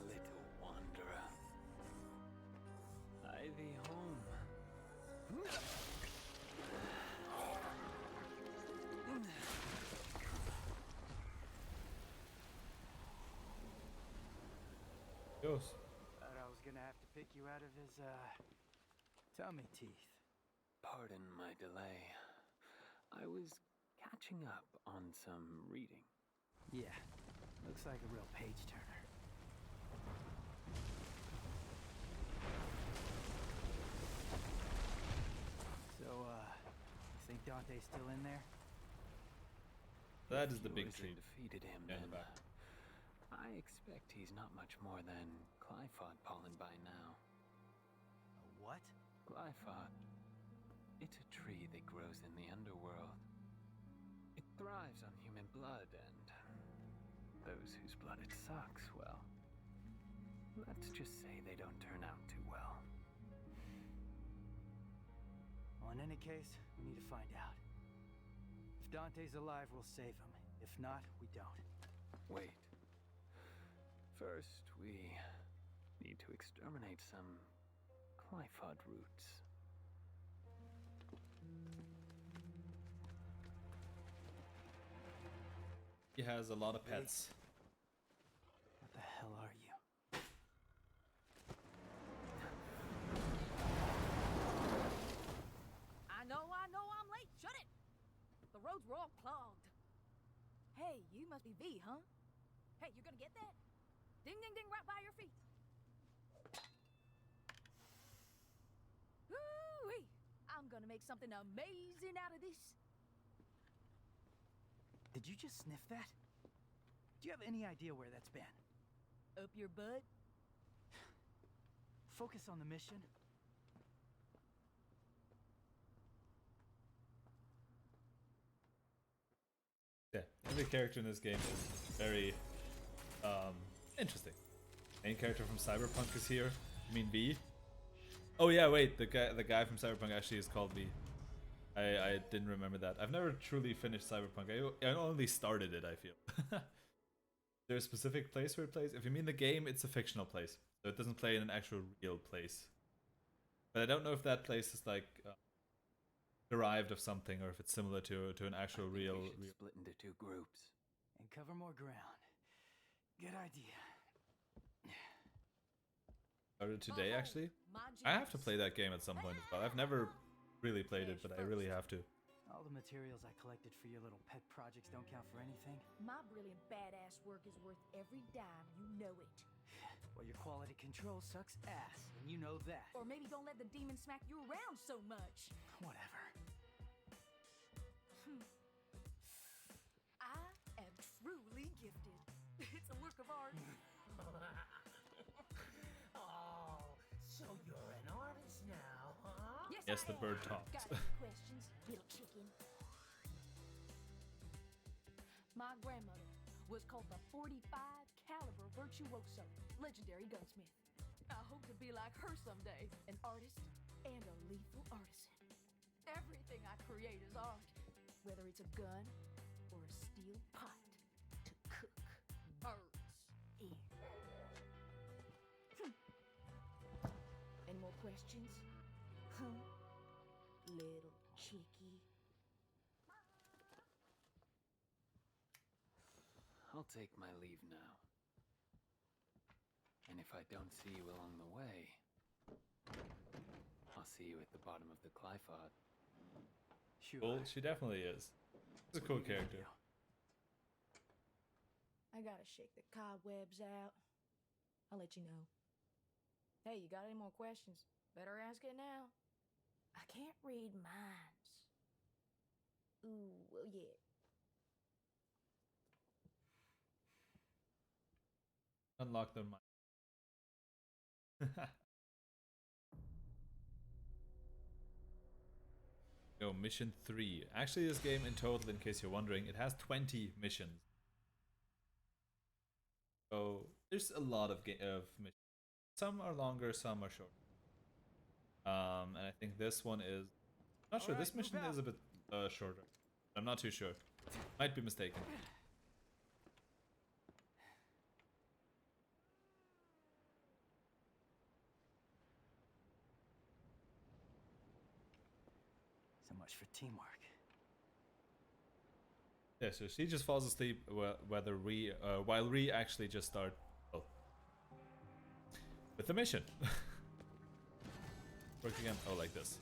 Little wanderer, hie thee home. Goes. Thought I was gonna have to pick you out of his, tummy teeth. Pardon my delay. I was catching up on some reading. Yeah, looks like a real page turner. So, you think Dante's still in there? That is the If big yours tree. had defeated him, Yeah, in then the back. I expect he's not much more than Glyphod pollen by now. A what? Glyphod. It's a tree that grows in the underworld. It thrives on human blood, and those whose blood it sucks, well, let's just say they don't turn out too well. Well, in any case, we need to find out. If Dante's alive, we'll save him. If not, we don't. Wait. First, we need to exterminate some Glyphod roots. He has a lot of pets. What the hell are you? I know, I'm late. Shut it! The roads were all clogged. Hey, you must be V, huh? Hey, you gonna get that? Ding, ding, ding, right by your feet. Woo-wee! I'm gonna make something amazing out of this. Did you just sniff that? Do you have any idea where that's been? Up your butt? Focus on the mission. Yeah, every character in this game is very interesting. Main character from Cyberpunk is here. You mean V? Oh yeah, wait, the guy from Cyberpunk actually is called V. I didn't remember that. I've never truly finished Cyberpunk. I only started it, I feel. There's a specific place where it plays. If you mean the game, it's a fictional place. So it doesn't play in an actual real place. But I don't know if that place is like derived of something or if it's similar to an actual We real. should split into 2 groups. And cover more ground. Good idea. Started today Oh, actually. my I have to genius. play that game at some point as well. I've never really played it, but I really have to. All the materials I collected for your little pet projects don't count for anything. My brilliant badass work is worth every dime, you know it. Well, your quality control sucks ass, and you know that. Or maybe don't let the demon smack you around so much. Whatever. I am truly gifted. It's a work of art. Oh, so you're an artist now, huh? Yes, I the bird am. talks. Got any questions, little chicken? My grandmother was called the 45 caliber virtuoso, legendary gunsmith. I hope to be like her someday, an artist and a lethal artisan. Everything I create is art, whether it's a gun or a steel pot to cook birds in. Any more questions? Huh? Little chickie. I'll take my leave now. And if I don't see you along the way, I'll see you at the bottom of the Glyphod. Sure. Cool, she definitely is. She's a cool character. I gotta shake the cobwebs out. I'll let you know. Hey, you got any more questions? Better ask it now. I can't read minds. Ooh, well, yeah. Unlock their mind. Go, mission 3. Actually, this game in total, in case you're wondering, it has 20 missions. So there's a lot of missions. Some are longer, some are shorter. And I think this one is. I'm not sure. Alright, This mission move is a bit shorter. I'm not too sure. Might be mistaken. So much for teamwork. Yeah, so she just falls asleep while we actually just start with the mission. Work again. Oh, like this.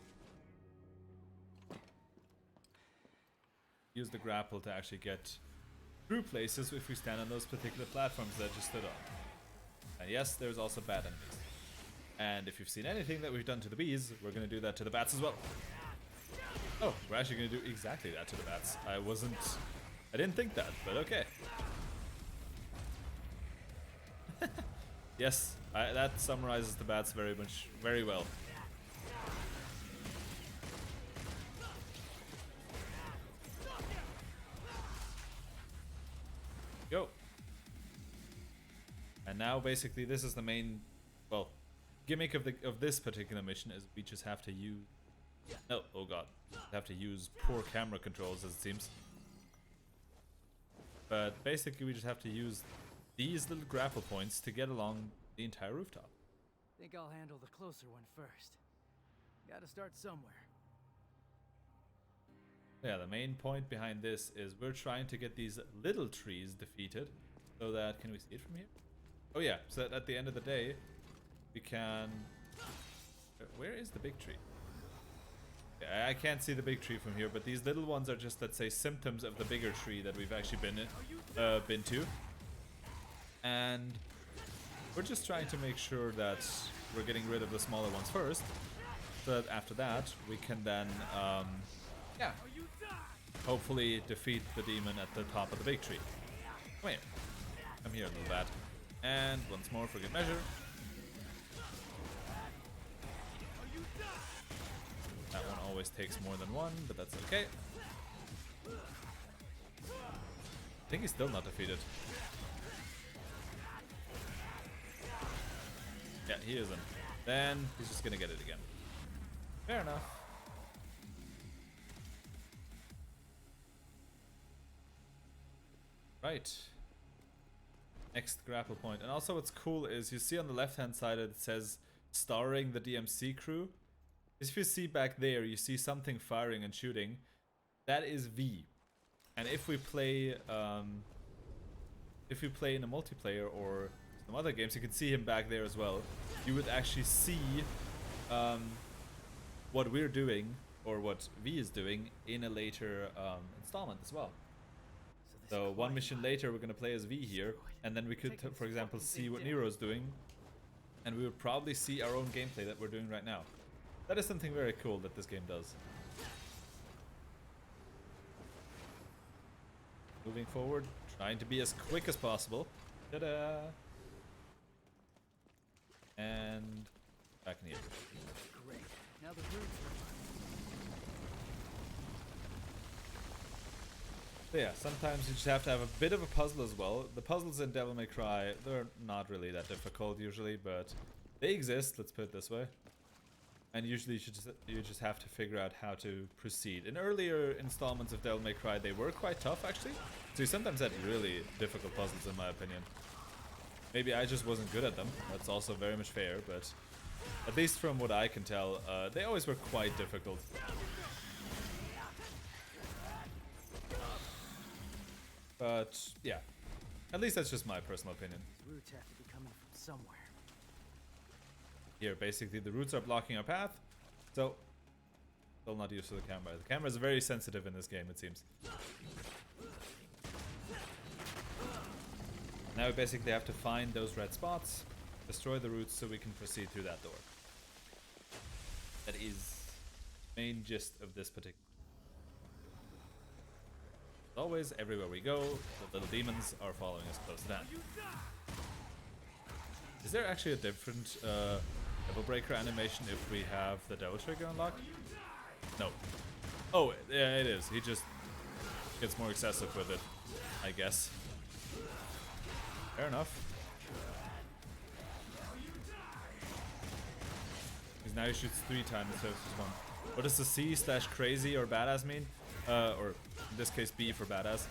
Use the grapple to actually get through places if we stand on those particular platforms that I just stood on. And yes, there's also bat enemies. And if you've seen anything that we've done to the bees, we're going to do that to the bats as well. Oh, we're actually going to do exactly that to the bats. I didn't think that, but okay. Yes, that summarizes the bats very well. Go. And now basically this is the main, well, gimmick of this particular mission is we just have to use, oh god, we have to use poor camera controls as it seems. But basically we just have to use these little grapple points to get along the entire rooftop. Think I'll handle the closer one first. Gotta start somewhere. Yeah, the main point behind this is we're trying to get these little trees defeated so that, can we see it from here? Oh yeah, so that at the end of the day, we can... Where is the big tree? Yeah, I can't see the big tree from here, but these little ones are just, let's say, symptoms of the bigger tree that we've actually been to. And we're just trying to make sure that we're getting rid of the smaller ones first, so that after that, we can then, yeah, hopefully defeat the demon at the top of the big tree. Come here. Come here, little bat. And once more for good measure. That one always takes more than one, but that's okay. I think he's still not defeated. Yeah, he isn't. Then he's just gonna get it again. Fair enough. Right. Next grapple point. And also what's cool is you see on the left hand side it says starring the DMC crew. If you see back there, you see something firing and shooting. That is V. And if we play in a multiplayer or some other games, you can see him back there as well. You would actually see what we're doing or what V is doing in a later installment as well. So one mission later we're gonna play as V here, and then we could, for example, see what Nero's doing, and we would probably see our own gameplay that we're doing right now. That is something very cool that this game does. Moving forward, trying to be as quick as possible. Ta-da! And back in here. Great. Now the roots So yeah, sometimes you just have to have a bit of a puzzle as well. The puzzles in Devil May Cry, they're not really that difficult usually, but they exist, let's put it this way. And usually you just have to figure out how to proceed. In earlier installments of Devil May Cry, they were quite tough actually. So you sometimes had really difficult puzzles in my opinion. Maybe I just wasn't good at them. That's also very much fair, but at least from what I can tell, they always were quite difficult. But yeah, at least that's just my personal opinion. roots have to be coming from somewhere. Here, basically the roots are blocking our path, so still not used to the camera. The camera is very sensitive in this game, it seems. Now we basically have to find those red spots, destroy the roots so we can proceed through that door. That is the main gist of this particular. As always, everywhere we go, the little demons are following us close to that. Is there actually a different Devil Breaker animation if we have the Devil Trigger unlocked? No. Oh, yeah, it is. He just gets more excessive with it, I guess. Fair enough. Because now he shoots 3 times instead of just 1. What does the C/crazy or badass mean? Or in this case B for badass.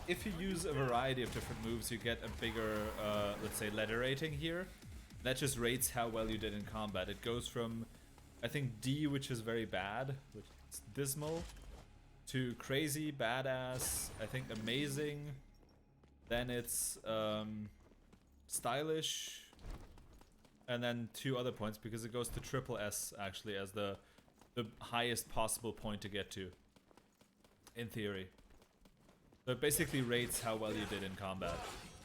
If you use a variety of different moves, you get a bigger, let's say, letter rating here. That just rates how well you did in combat. It goes from, I think, D, which is very bad, which is dismal, to crazy, badass, I think amazing, then it's stylish, and then 2 other points because it goes to triple S actually as the highest possible point to get to, in theory. So it basically rates how well you did in combat.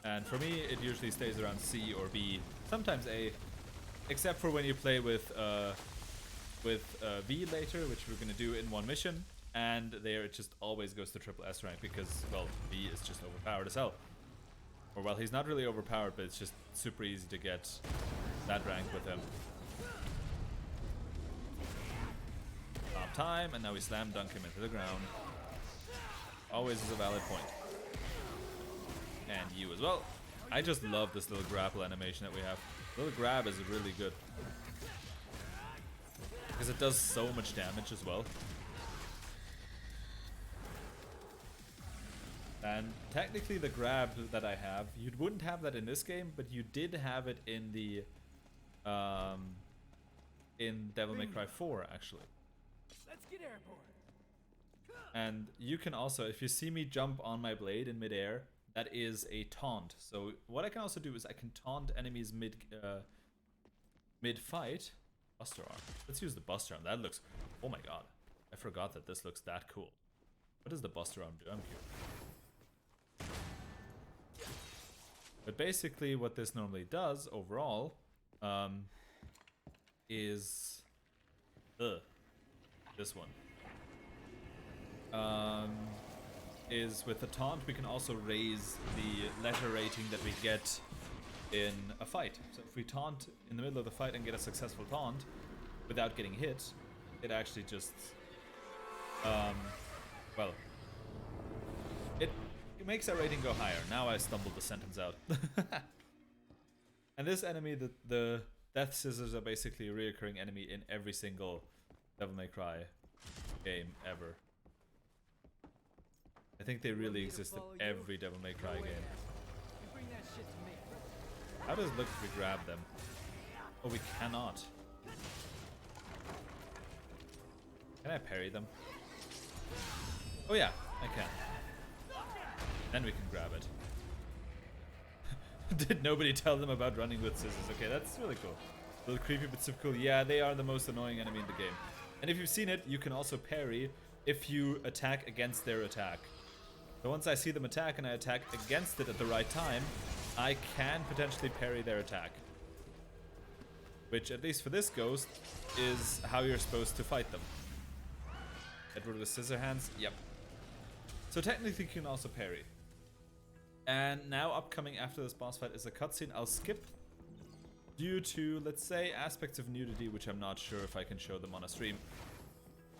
And for me, it usually stays around C or B, sometimes A, except for when you play with V later, which we're gonna do in one mission, and there it just always goes to triple S rank because, well, V is just overpowered as hell. Or well, he's not really overpowered, but it's just super easy to get that rank with him. Top time, and now we slam dunk him into the ground. Always is a valid point. And you as well. I just love this little grapple animation that we have. The little grab is really good. Because it does so much damage as well. And technically the grab that I have, you wouldn't have that in this game, but you did have it in the in Devil May Cry 4 actually. Let's get airborne. And you can also, if you see me jump on my blade in midair, that is a taunt. So what I can also do is I can taunt enemies mid-fight. Buster Arm. Let's use the Buster Arm. That looks... Oh my god. I forgot that this looks that cool. What does the Buster Arm do? I'm curious. But basically what this normally does overall is... this one. is with the taunt, we can also raise the letter rating that we get in a fight. So if we taunt in the middle of the fight and get a successful taunt without getting hit, it actually just, well, it makes our rating go higher. Now I stumbled the sentence out. And this enemy, the Death Scissors, are basically a reoccurring enemy in every single Devil May Cry game ever. I think they really exist in every Devil May Cry game. You bring that shit to me. How does it look if we grab them? Oh, we cannot. Can I parry them? Oh yeah, I can. Then we can grab it. Did nobody tell them about running with scissors? Okay, that's really cool. A little creepy but super cool. Yeah, they are the most annoying enemy in the game. And if you've seen it, you can also parry if you attack against their attack. So once I see them attack and I attack against it at the right time, I can potentially parry their attack. Which, at least for this ghost, is how you're supposed to fight them. Edward with scissor hands? Yep. So technically you can also parry. And now upcoming after this boss fight is a cutscene I'll skip due to, let's say, aspects of nudity, which I'm not sure if I can show them on a stream.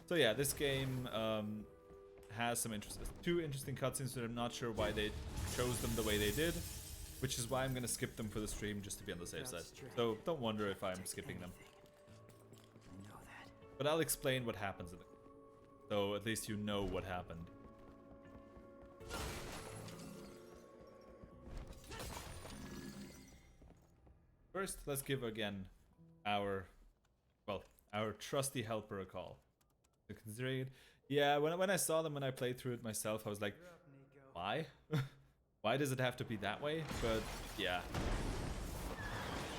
So yeah, this game has some two interesting cutscenes that I'm not sure why they chose them the way they did, which is why I'm gonna skip them for the stream just to be on the safe side. So don't wonder if I'm skipping them. I know that. But I'll explain what happens in the, so at least you know what happened. First, let's give again our trusty helper a call. Considering it, yeah, when I saw them when I played through it myself, I was like, why? Why does it have to be that way? But yeah,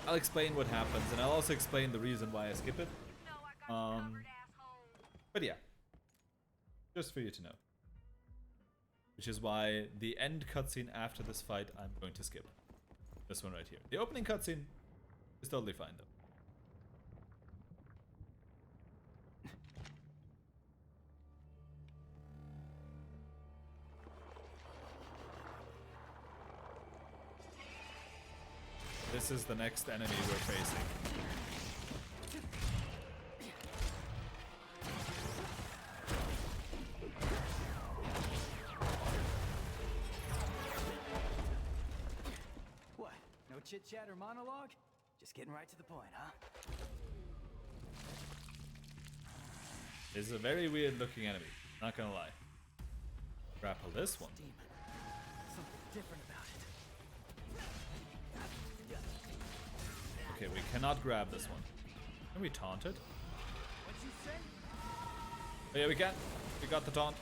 I'll explain what happens, and I'll also explain the reason why I skip it. But yeah, just for you to know. Which is why the end cutscene after this fight I'm going to skip. This one right here. The opening cutscene is totally fine though. This is the next enemy we're facing. What? No chit-chat or monologue? Just getting right to the point, huh? This is a very weird looking enemy, not gonna lie. Grapple this one. Demon. Something different about it. Okay, we cannot grab this one. Can we taunt it? What'd you say? Oh yeah, we can. We got the taunt.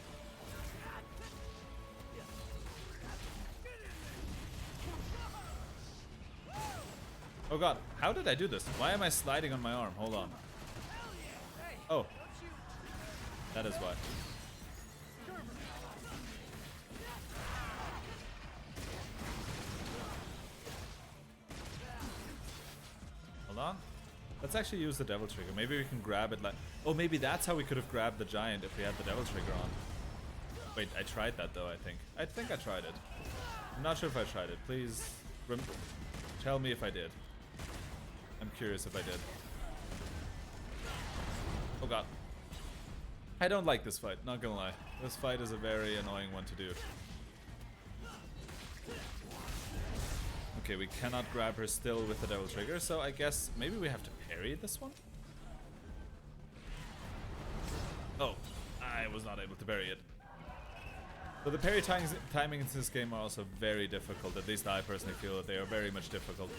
Oh god, how did I do this? Why am I sliding on my arm? Hold on. Oh. That is why. Hold on. Let's actually use the devil trigger. Maybe we can grab it like... Oh, maybe that's how we could have grabbed the giant if we had the devil trigger on. Wait, I tried that though, I think. I think I tried it. I'm not sure if I tried it. Please tell me if I did. I'm curious if I did. Oh god. I don't like this fight, not gonna lie. This fight is a very annoying one to do. Okay, we cannot grab her still with the devil trigger, so I guess maybe we have to parry this one? Oh, I was not able to parry it. So the parry timings in this game are also very difficult, at least I personally feel that they are very much difficult.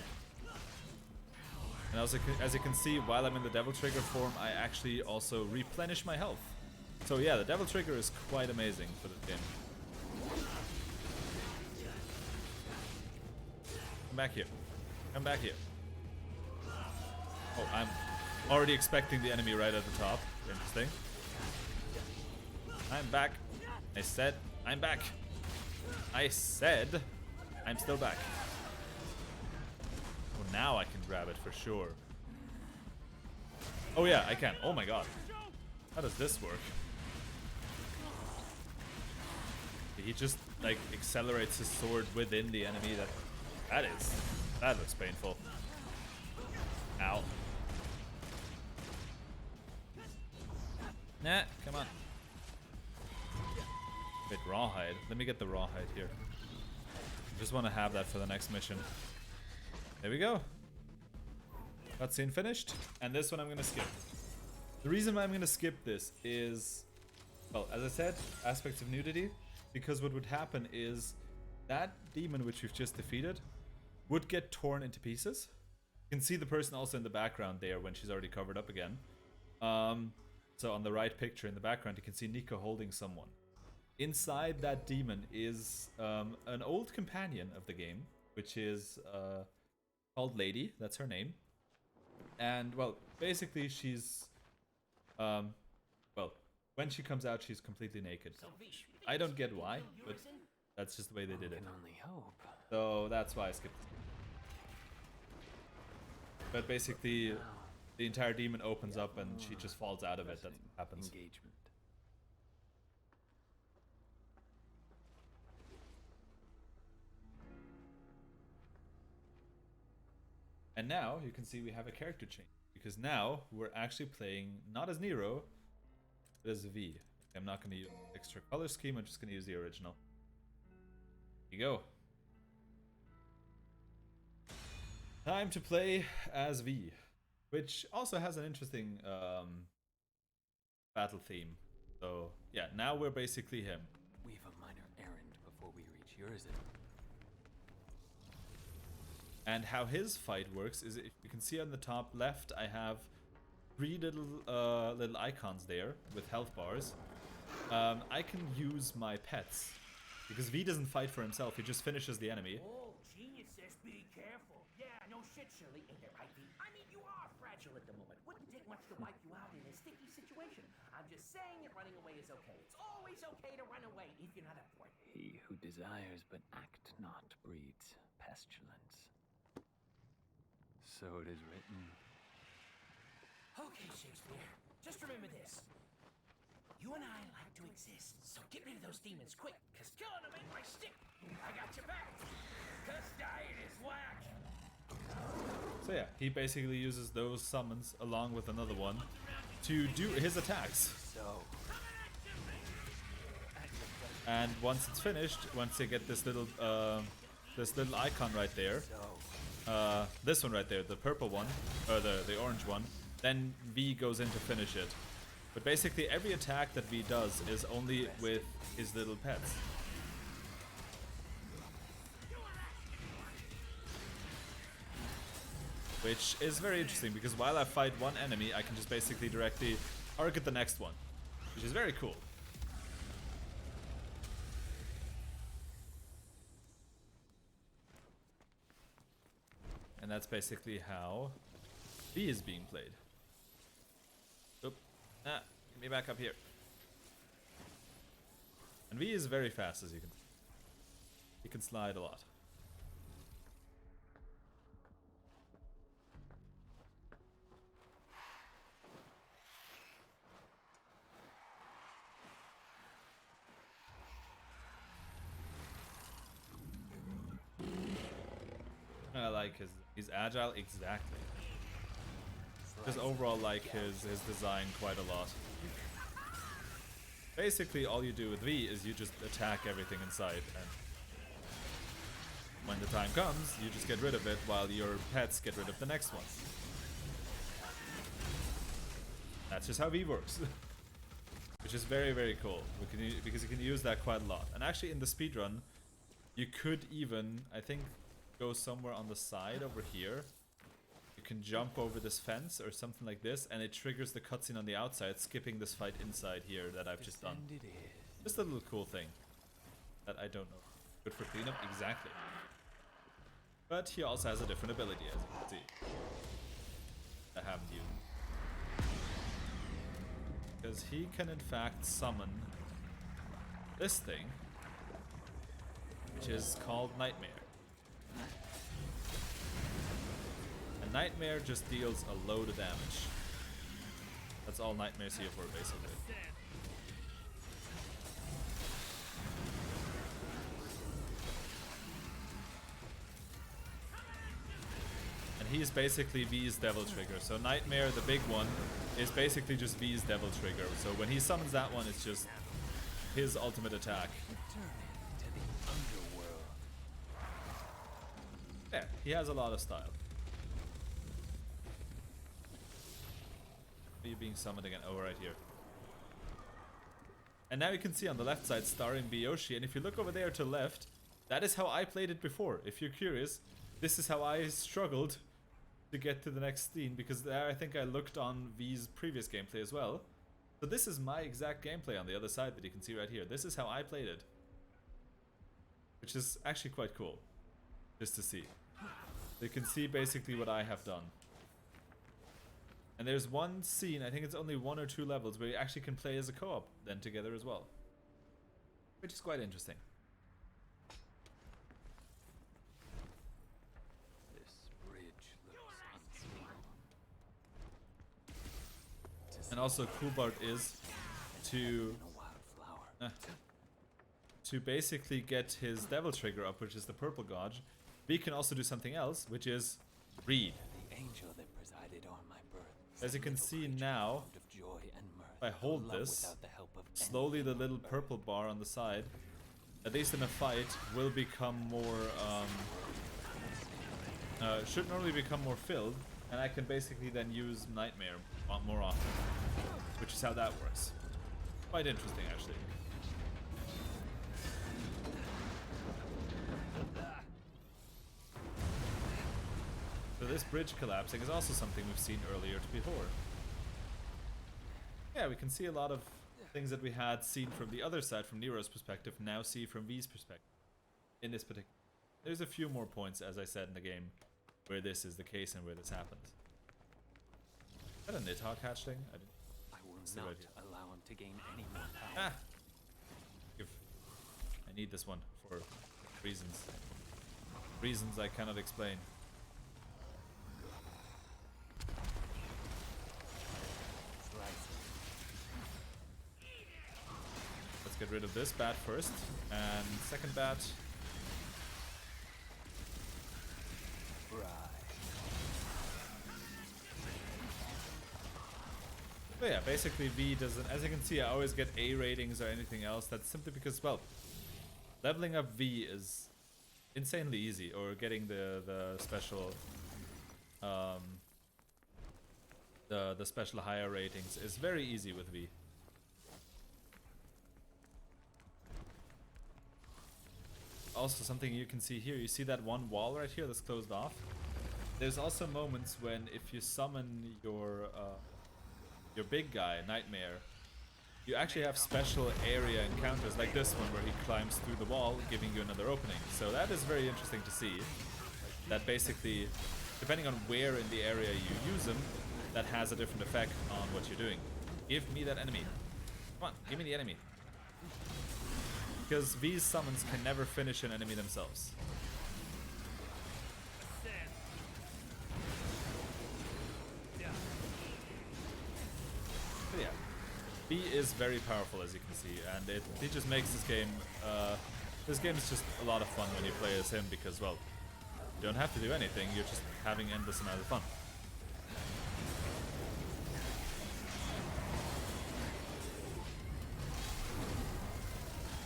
And also, as you can see, while I'm in the devil trigger form, I actually also replenish my health. So yeah, the devil trigger is quite amazing for this game. Come back here. Come back here. Oh, I'm already expecting the enemy right at the top. Interesting. I'm back. I said I'm back. I said I'm still back. Oh, now I can grab it for sure. Oh yeah, I can. Oh my god. How does this work? He just like accelerates his sword within the enemy. That looks painful. Ow. Nah, come on. Wait, rawhide. Let me get the rawhide here. I just want to have that for the next mission. There we go. Cutscene finished. And this one I'm going to skip. The reason why I'm going to skip this is, well, as I said, aspects of nudity. Because what would happen is that demon which we've just defeated would get torn into pieces. You can see the person also in the background there when she's already covered up again. So on the right picture in the background, you can see Nico holding someone. Inside that demon is an old companion of the game, which is called Lady. That's her name. And, well, basically she's... well, when she comes out, she's completely naked. I don't get why, but that's just the way they did it. Only hope. So that's why I skipped it. But basically, the entire demon opens up and she just falls out of it. That's what happens. Engagement. And now you can see we have a character change. Because now we're actually playing not as Nero, but as V. I'm not going to use extra color scheme, I'm just going to use the original. Here you go. Time to play as V, which also has an interesting battle theme. So yeah, now we're basically him. We've a minor errand before we reach yours. And how his fight works is, if you can see on the top left, I have 3 little icons there with health bars. I can use my pets because V doesn't fight for himself; he just finishes the enemy. Oh, genius says be careful. Yeah, no shit, Shirley. Ain't that right, V? I mean, you are fragile at the moment. Wouldn't take much to wipe you out in a sticky situation. I'm just saying that running away is okay. It's always okay to run away if you're not up for it. He who desires but act not breeds pestilence. So it is written. Okay, Shakespeare. Just remember this. You and I like to exist, so get rid of those demons quick, cause killing them ain't my stick. I got your back. Cause dying is whack. So yeah, he basically uses those summons along with another one to do his attacks. So. And once it's finished, once they get this little icon right there, this one right there, the purple one, or the orange one, then V goes in to finish it. But basically every attack that V does is only with his little pets. Which is very interesting because while I fight one enemy, I can just basically directly target the next one, which is very cool. And that's basically how V is being played. Oop. Ah, get me back up here. And V is very fast, as you can see. He can slide a lot. I like he's agile, exactly. Just overall like his design quite a lot. Basically all you do with V is you just attack everything inside, and when the time comes, you just get rid of it while your pets get rid of the next one. That's just how V works. Which is very, very cool, because you can use that quite a lot. And actually in the speedrun, you could even, I think, go somewhere on the side over here. You can jump over this fence or something like this, and it triggers the cutscene on the outside, skipping this fight inside here that I've just done. Just a little cool thing that I don't know. Good for cleanup, exactly. But he also has a different ability, as you can see. I haven't used. Because he can in fact summon this thing, which is called Nightmare. And Nightmare just deals a load of damage. That's all Nightmare's here for, basically. And he's basically V's Devil Trigger. So Nightmare, the big one, is basically just V's Devil Trigger. So when he summons that one, it's just his ultimate attack. Returning to the underworld. Yeah, he has a lot of style. Are you being summoned again? Oh, right here. And now you can see on the left side starring Bewyoshi, and if you look over there to the left, that is how I played it before. If you're curious, this is how I struggled to get to the next scene, because there I think I looked on V's previous gameplay as well. So this is my exact gameplay on the other side that you can see right here. This is how I played it. Which is actually quite cool, just to see. You can see basically what I have done. And there's one scene, I think it's only 1 or 2 levels, where you actually can play as a co-op then together as well. Which is quite interesting. This bridge looks unstable. And also cool part is to A wildflower. to basically get his devil trigger up, which is the purple gauge. V can also do something else, which is read. The angel that presided on my birth. As you can see now, Of joy and mirth, if I hold love this, without the help of slowly the anything little on earth. purple bar on the side, at least in a fight, will become more, should normally become more filled, and I can basically then use Nightmare more often, which is how that works. Quite interesting, actually. So this bridge collapsing is also something we've seen earlier before. Yeah, we can see a lot of things that we had seen from the other side, from Nero's perspective, now see from V's perspective. In this particular... There's a few more points, as I said in the game, where this is the case and where this happens. Is that a Nidhogg hatchling? I didn't... I will see not right here. allow him to gain any more power. Ah! I need this one for reasons. Reasons I cannot explain. Let's get rid of this bat first. And second bat. But yeah, basically V doesn't, as you can see, I always get A ratings or anything else. That's simply because, well, leveling up V is insanely easy, or getting the special the special higher ratings is very easy with V. Also, something you can see here, you see that one wall right here that's closed off? There's also moments when if you summon your big guy, Nightmare, you actually have special area encounters like this one where he climbs through the wall, giving you another opening. So that is very interesting to see. That basically, depending on where in the area you use him, that has a different effect on what you're doing. Give me that enemy. Come on, give me the enemy. Because V's summons can never finish an enemy themselves. But yeah, V is very powerful, as you can see, and it just makes this game is just a lot of fun when you play as him, because, well, you don't have to do anything, you're just having endless amount of fun.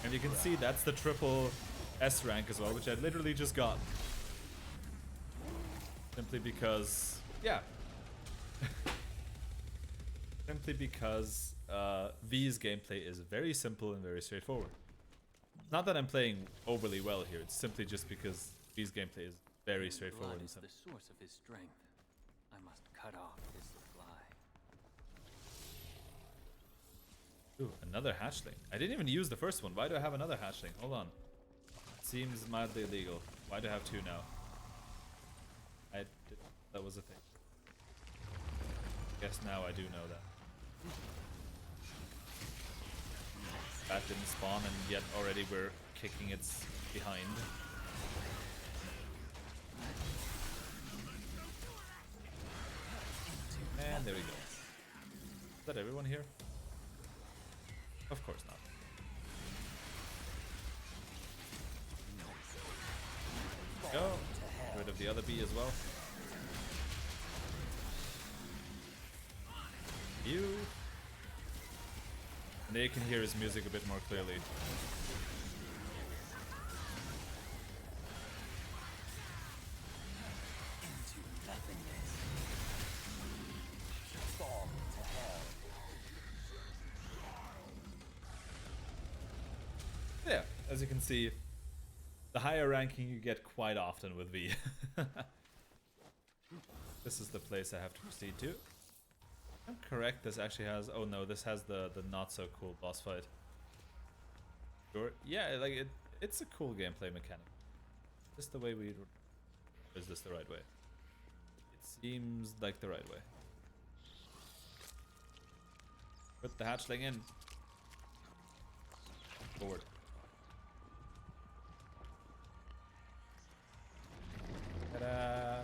And you can see that's the triple S rank as well, which I literally just got. Simply because, yeah. Simply because V's gameplay is very simple and very straightforward. Not that I'm playing overly well here, it's simply just because V's gameplay is very straightforward. Blood And is simple. the source of his strength. I must cut off his supply. Ooh, another hatchling. I didn't even use the first one. Why do I have another hatchling? Hold on. Seems mildly illegal. Why do I have two now? That was a thing. Guess now I do know that. That didn't spawn and yet already we're kicking its behind. And there we go. Is that everyone here? Of course not. Go. Get rid of the other bee as well. you. And they can hear his music a bit more clearly. Yeah, as you can see, the higher ranking you get quite often with V. This is the place I have to proceed to. I'm correct, this actually has... Oh no, this has the not so cool boss fight. Sure. Yeah, like it's a cool gameplay mechanic. Is this the way we... Or is this the right way? It seems like the right way. Put the hatchling in. Forward. Ta-da!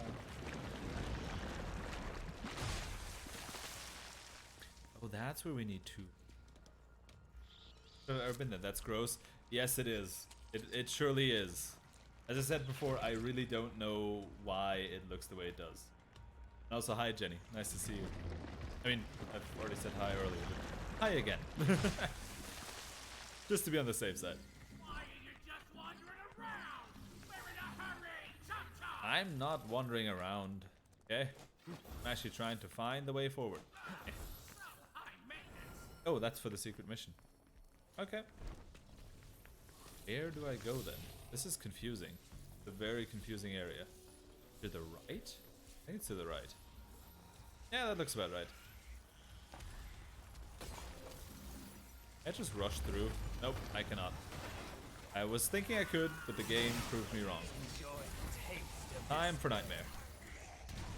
Oh, that's where we need two. I've ever been there. That's gross. Yes, it is. It surely is. As I said before, I really don't know why it looks the way it does. And also, hi Jenny. Nice to see you. I mean, I've already said hi earlier, but hi again. Just to be on the safe side. Why are you just wandering around? We're in a hurry! Chop-chop! I'm not wandering around, okay? I'm actually trying to find the way forward. High maintenance! Oh, that's for the secret mission. Okay. Where do I go then? This is confusing. It's a very confusing area. To the right? I think it's to the right. Yeah, that looks about right. I just rush through. Nope, I cannot. I was thinking I could, but the game proved me wrong. Time for nightmare.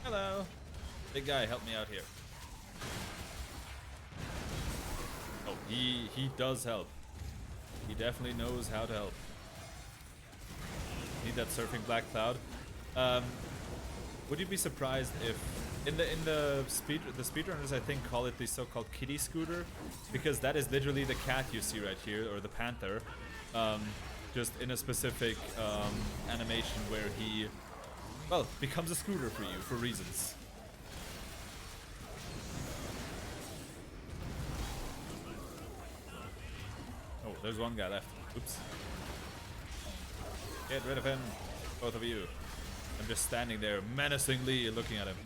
Hello. Big guy, help me out here. Oh, he does help. He definitely knows how to help. Need that surfing black cloud. Would you be surprised if in the speedrunners I think call it the so-called kitty scooter, because that is literally the cat you see right here, or the panther, just in a specific animation where he, well, becomes a scooter for you for reasons. Oh, there's one guy left. Oops. Get rid of him, both of you. I'm just standing there menacingly looking at him.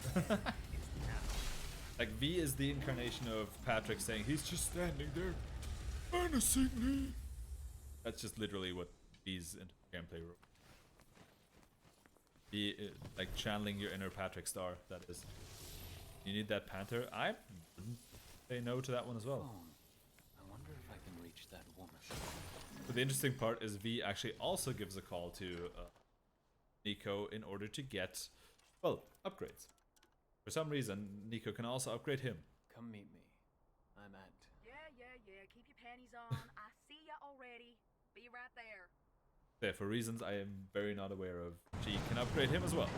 Like, V is the incarnation of Patrick saying he's just standing there menacingly. That's just literally what V's gameplay role. V, like channeling your inner Patrick Star, that is. You need that panther. I wouldn't say no to that one as well. I wonder if I can reach that woman. But the interesting part is V actually also gives a call to Nico in order to get, well, upgrades. For some reason, Nico can also upgrade him. Come meet me. I'm at... Yeah. Keep your panties on. I see ya already. Be right there. Yeah, for reasons I am very not aware of, she can upgrade him as well.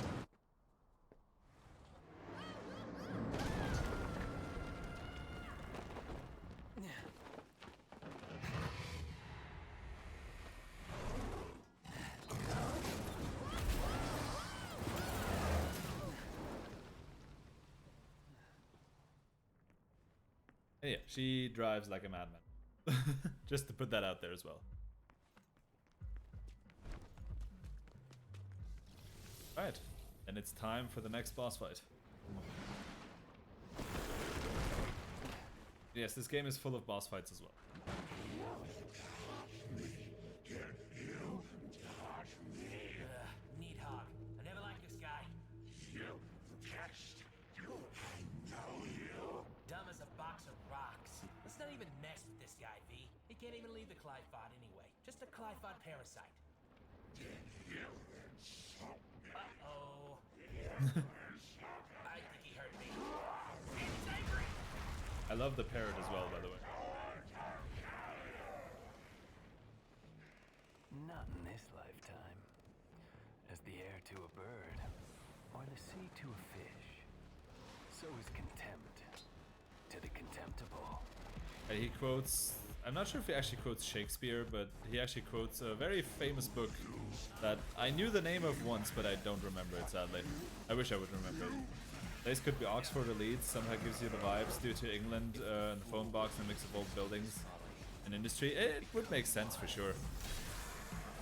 And yeah, she drives like a madman. Just to put that out there as well. Right, and it's time for the next boss fight. Yes, this game is full of boss fights as well. Neat hog. I never liked this guy. Dumb as a box of rocks. Let's not even mess with this guy, V. He can't even leave the Clyphod anyway. Just a Clyphod parasite. Uh-oh. I think he hurt me. He's angry. I love the parrot as well, by the way. Not in this lifetime. As the air to a bird, or the sea to a fish, so is contempt to the contemptible. And he quotes, I'm not sure if he actually quotes Shakespeare, but he actually quotes a very famous book that I knew the name of once, but I don't remember it, sadly. I wish I would remember it. Place could be Oxford or Leeds. Somehow gives you the vibes due to England and the phone box and a mix of old buildings and industry. It would make sense for sure.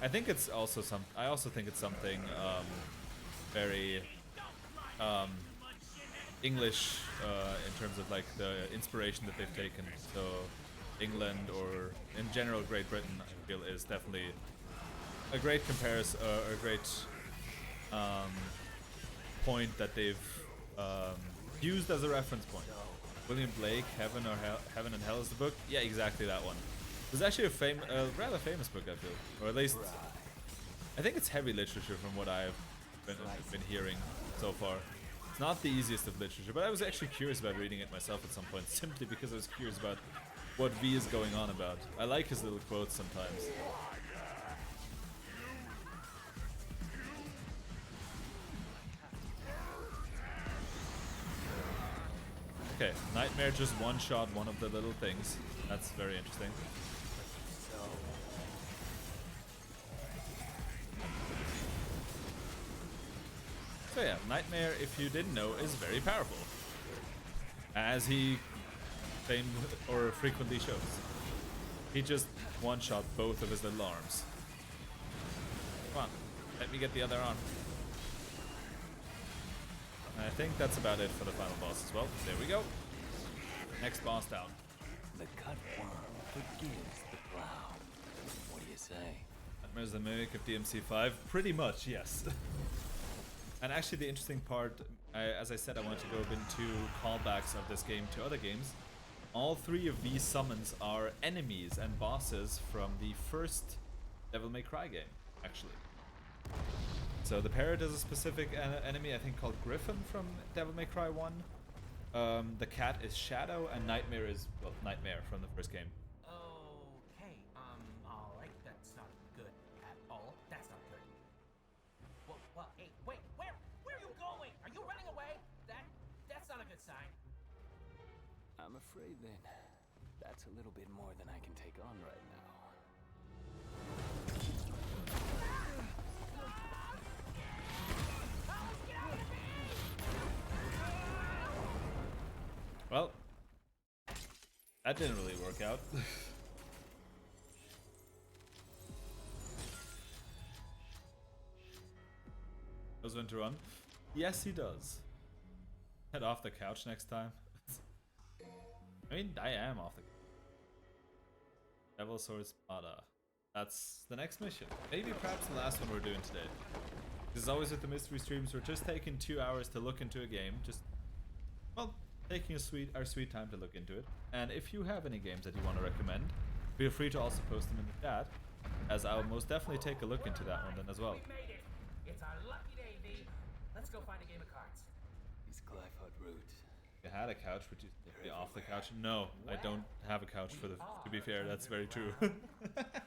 I think it's also I also think it's something very English in terms of like the inspiration that they've taken. So England or in general Great Britain, I feel is definitely a great comparison, a great point that they've used as a reference point. William Blake, Heaven Heaven and Hell is the book. Yeah, exactly that one. It was actually a rather famous book, I feel, or at least I think it's heavy literature from what I've been hearing so far. It's not the easiest of literature, but I was actually curious about reading it myself at some point, simply because I was curious about what V is going on about. I like his little quotes sometimes. Okay, Nightmare just one-shot one of the little things. That's very interesting. So yeah, Nightmare, if you didn't know, is very powerful, as he frequently shows. He just one-shot both of his little arms. Come on, let me get the other arm. And I think that's about it for the final boss as well. There we go. Next boss down. The cutworm forgives the plow. What do you say? Nightmare's the mimic of DMC5. Pretty much, yes. And actually the interesting part, as I said, I wanted to go into callbacks of this game to other games. All three of these summons are enemies and bosses from the first Devil May Cry game, actually. So the parrot is a specific enemy, I think, called Griffin from Devil May Cry 1. The cat is Shadow, and Nightmare is, well, Nightmare from the first game. Okay, alright, that's not good at all. That's not good. Well, hey, wait, where are you going? Are you running away? That's not a good sign. I'm afraid then, that's a little bit more than I can take on right now. Well, that didn't really work out. Knows when to run? Yes, he does. Head off the couch next time. I mean, I am off the couch. Devil Sword Spada. That's the next mission. Maybe perhaps the last one we're doing today. This is always with the mystery streams. We're just taking 2 hours to look into a game. Just, well, taking our sweet time to look into it. And if you have any games that you want to recommend, feel free to also post them in the chat, as I will most definitely take a look into that one then as well. We made it. It's our lucky day, V. Let's go find a game of cards. These Glyphod roots. If you had a couch, would you be off the couch? No, I don't have a couch for the. To be fair, that's very true. That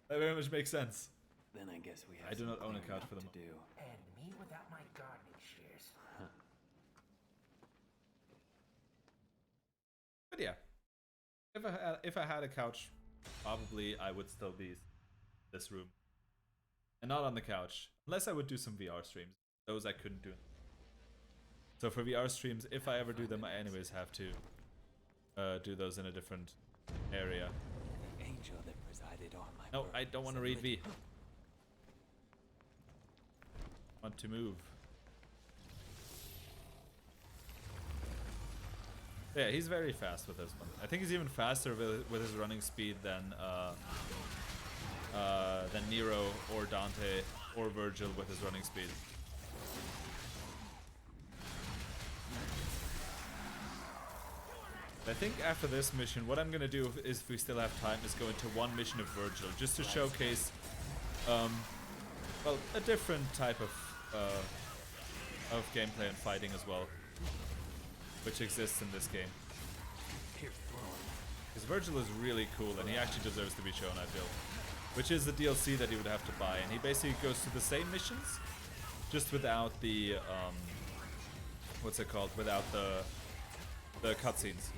very much makes sense. Then I guess we have I do not own a some couch cleaning for up them. to do. And me without my gardening shears. But yeah, if I had a couch, probably I would still be in this room, and not on the couch, unless I would do some VR streams. Those I couldn't do. So for VR streams, if I ever do them, I anyways have to do those in a different area. The angel that presided on my No, birth I don't want to is a read V. living- Want to move. Yeah, he's very fast with this one. I think he's even faster with his running speed than Nero or Dante or Virgil with his running speed. I think after this mission, what I'm gonna do is, if we still have time, is go into one mission of Virgil, just to showcase, well, a different type of gameplay and fighting as well, which exists in this game. Because Virgil is really cool, and he actually deserves to be shown, I feel. Which is the DLC that he would have to buy, and he basically goes to the same missions, just without the, what's it called, without the cutscenes.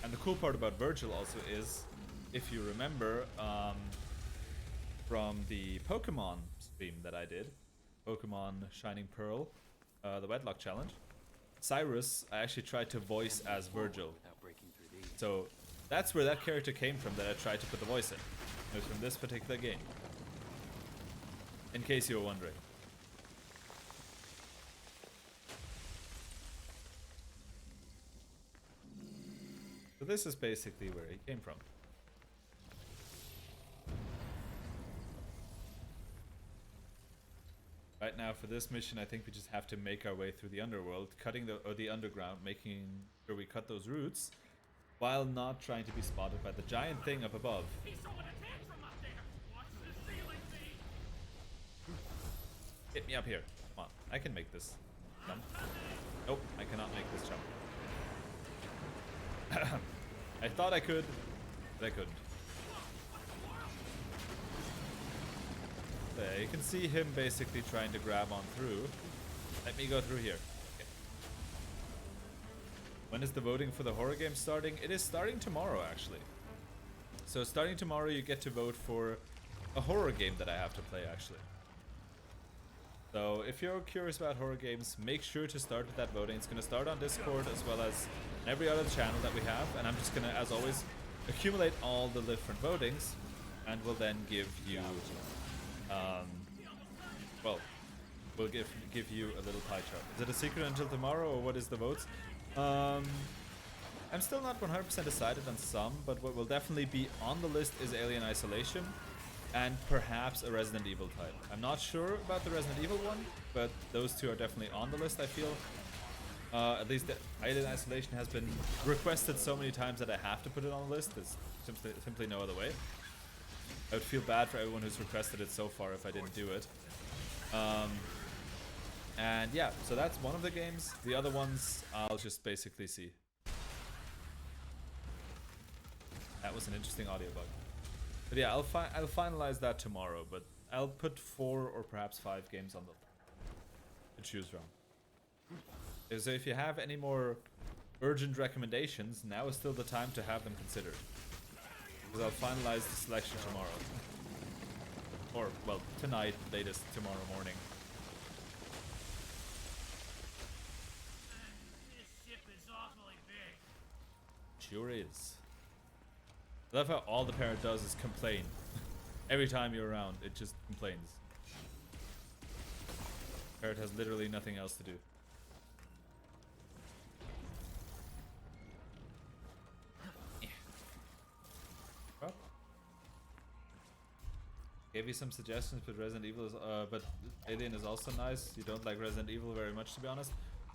And the cool part about Virgil also is, if you remember, from the Pokemon stream that I did, Pokemon Shining Pearl, the Wedlock Challenge, Cyrus, I actually tried to voice as Virgil. Without breaking through these. So that's where that character came from that I tried to put the voice in. It was from this particular game. In case you were wondering. So this is basically where he came from. Right now for this mission, I think we just have to make our way through the underworld, cutting the underground, making sure we cut those routes, while not trying to be spotted by the giant thing up above. He's throwing a tantrum up there. Watch the ceiling, see? Hit me up here. Come on, I can make this jump. Nope, I cannot make this jump. I thought I could, but I couldn't. There, you can see him basically trying to grab on through. Let me go through here. Okay. When is the voting for the horror game starting? It is starting tomorrow, actually. So starting tomorrow, you get to vote for a horror game that I have to play, actually. So if you're curious about horror games, make sure to start with that voting. It's going to start on Discord as well as every other channel that we have. And I'm just going to, as always, accumulate all the different votings. And we'll then give you... well, we'll give you a little pie chart. Is it a secret until tomorrow, or what is the votes? I'm still not 100% decided on some, but what will definitely be on the list is Alien Isolation, and perhaps a Resident Evil title. I'm not sure about the Resident Evil one, but those two are definitely on the list, I feel. At least the Alien Isolation has been requested so many times that I have to put it on the list. There's simply no other way. I would feel bad for everyone who's requested it so far if I didn't do it. And yeah, so that's one of the games. The other ones, I'll just basically see. That was an interesting audio bug. But yeah, I'll finalize that tomorrow, but I'll put 4 or perhaps 5 games on the to choose from. So if you have any more urgent recommendations, now is still the time to have them considered. Because I'll finalize the selection tomorrow. Or, well, tonight, latest tomorrow morning. This ship is awfully big. Sure is. I love how all the parrot does is complain. Every time you're around, it just complains. Parrot has literally nothing else to do. Gave you some suggestions, but Resident Evil is, but Alien is also nice. You don't like Resident Evil very much, to be honest.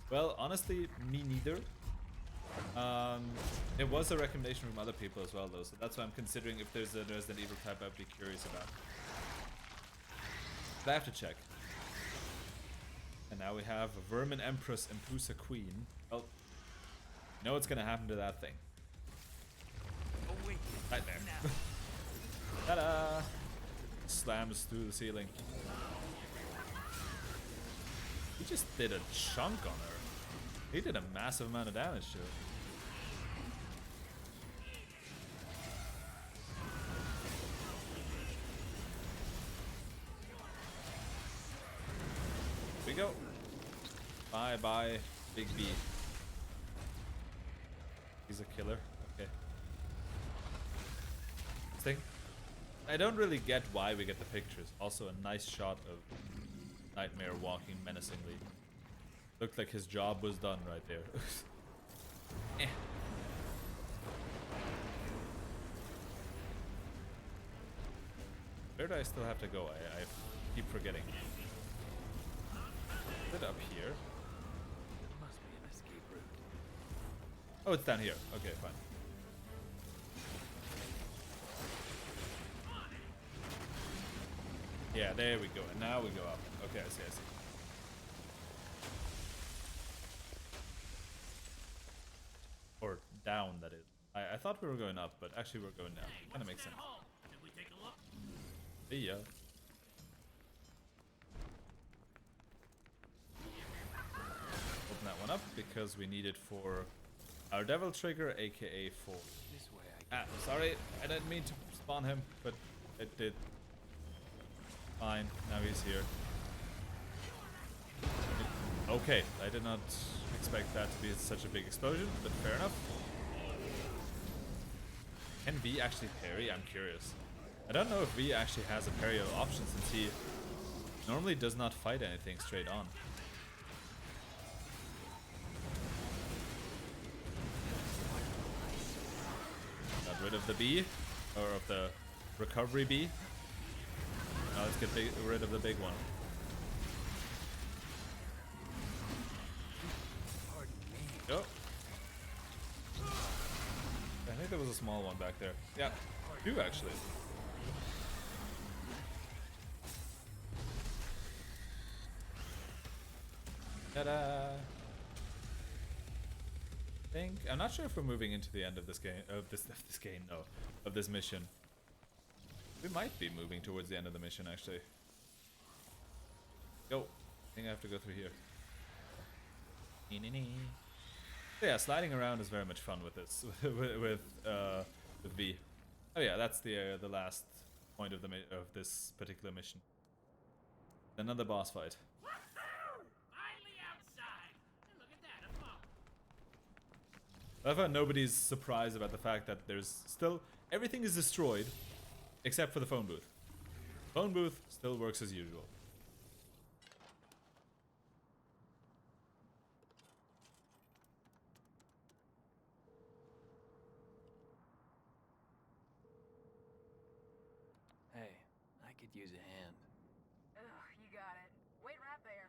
Well, honestly, me neither. It was a recommendation from other people as well, though, so that's why I'm considering if there's a Resident Evil type I'd be curious about. But I have to check. And now we have a Vermin Empress and Pusa Queen. Well, you know what's gonna happen to that thing. Right there. Ta-da! Slams through the ceiling. He just did a chunk on her. He did a massive amount of damage to her. Here we go. Bye bye, Big B. He's a killer. Okay. This thing. I don't really get why we get the pictures. Also, a nice shot of Nightmare walking menacingly. Looked like his job was done right there. Eh. Where do I still have to go? I keep forgetting. Is it up here? Must be an escape route. Oh, it's down here. Okay, fine. Yeah, there we go. And now we go up. Okay, I see, I see. Or down, that is. I thought we were going up, but actually we're going down. Kind of makes sense. Did we take a look? See ya. Open that one up because we need it for our Devil Trigger, aka for... This way I Ah, sorry, I didn't mean to spawn him, but it did. Fine, now he's here. Okay, I did not expect that to be such a big explosion, but fair enough. Can V actually parry? I'm curious. I don't know if V actually has a parry option since he normally does not fight anything straight on. Got rid of the B, or of the recovery B. Now let's get rid of the big one. Go. I think there was a small one back there. Yeah, two actually. Ta-da! I'm not sure if we're moving into the end of this game. Of this mission. We might be moving towards the end of the mission actually. Go. I think I have to go through here. So yeah, sliding around is very much fun with this, with V. Oh yeah, that's the last point of this particular mission. Another boss fight. Finally outside. And look at that, a bump. I love how nobody's surprised about the fact that there's still everything is destroyed, except for the phone booth. Phone booth still works as usual. Hey, I could use a hand. Ugh, you got it. Wait right there.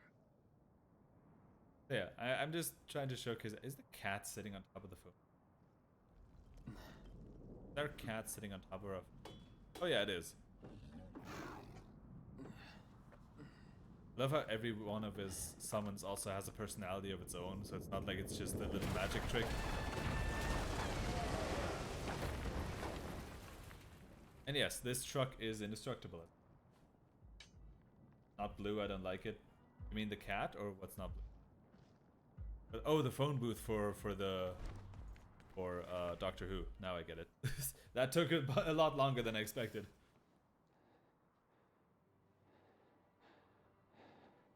Yeah, I'm just trying to showcase. Is the cat sitting on top of the phone? Is there a cat sitting on top of her? Oh yeah, it is. Love how every one of his summons also has a personality of its own, so it's not like it's just a little magic trick. And yes, this truck is indestructible. Not blue, I don't like it. You mean the cat, or what's not blue? Oh, the phone booth for Doctor Who. Now I get it. That took a lot longer than I expected.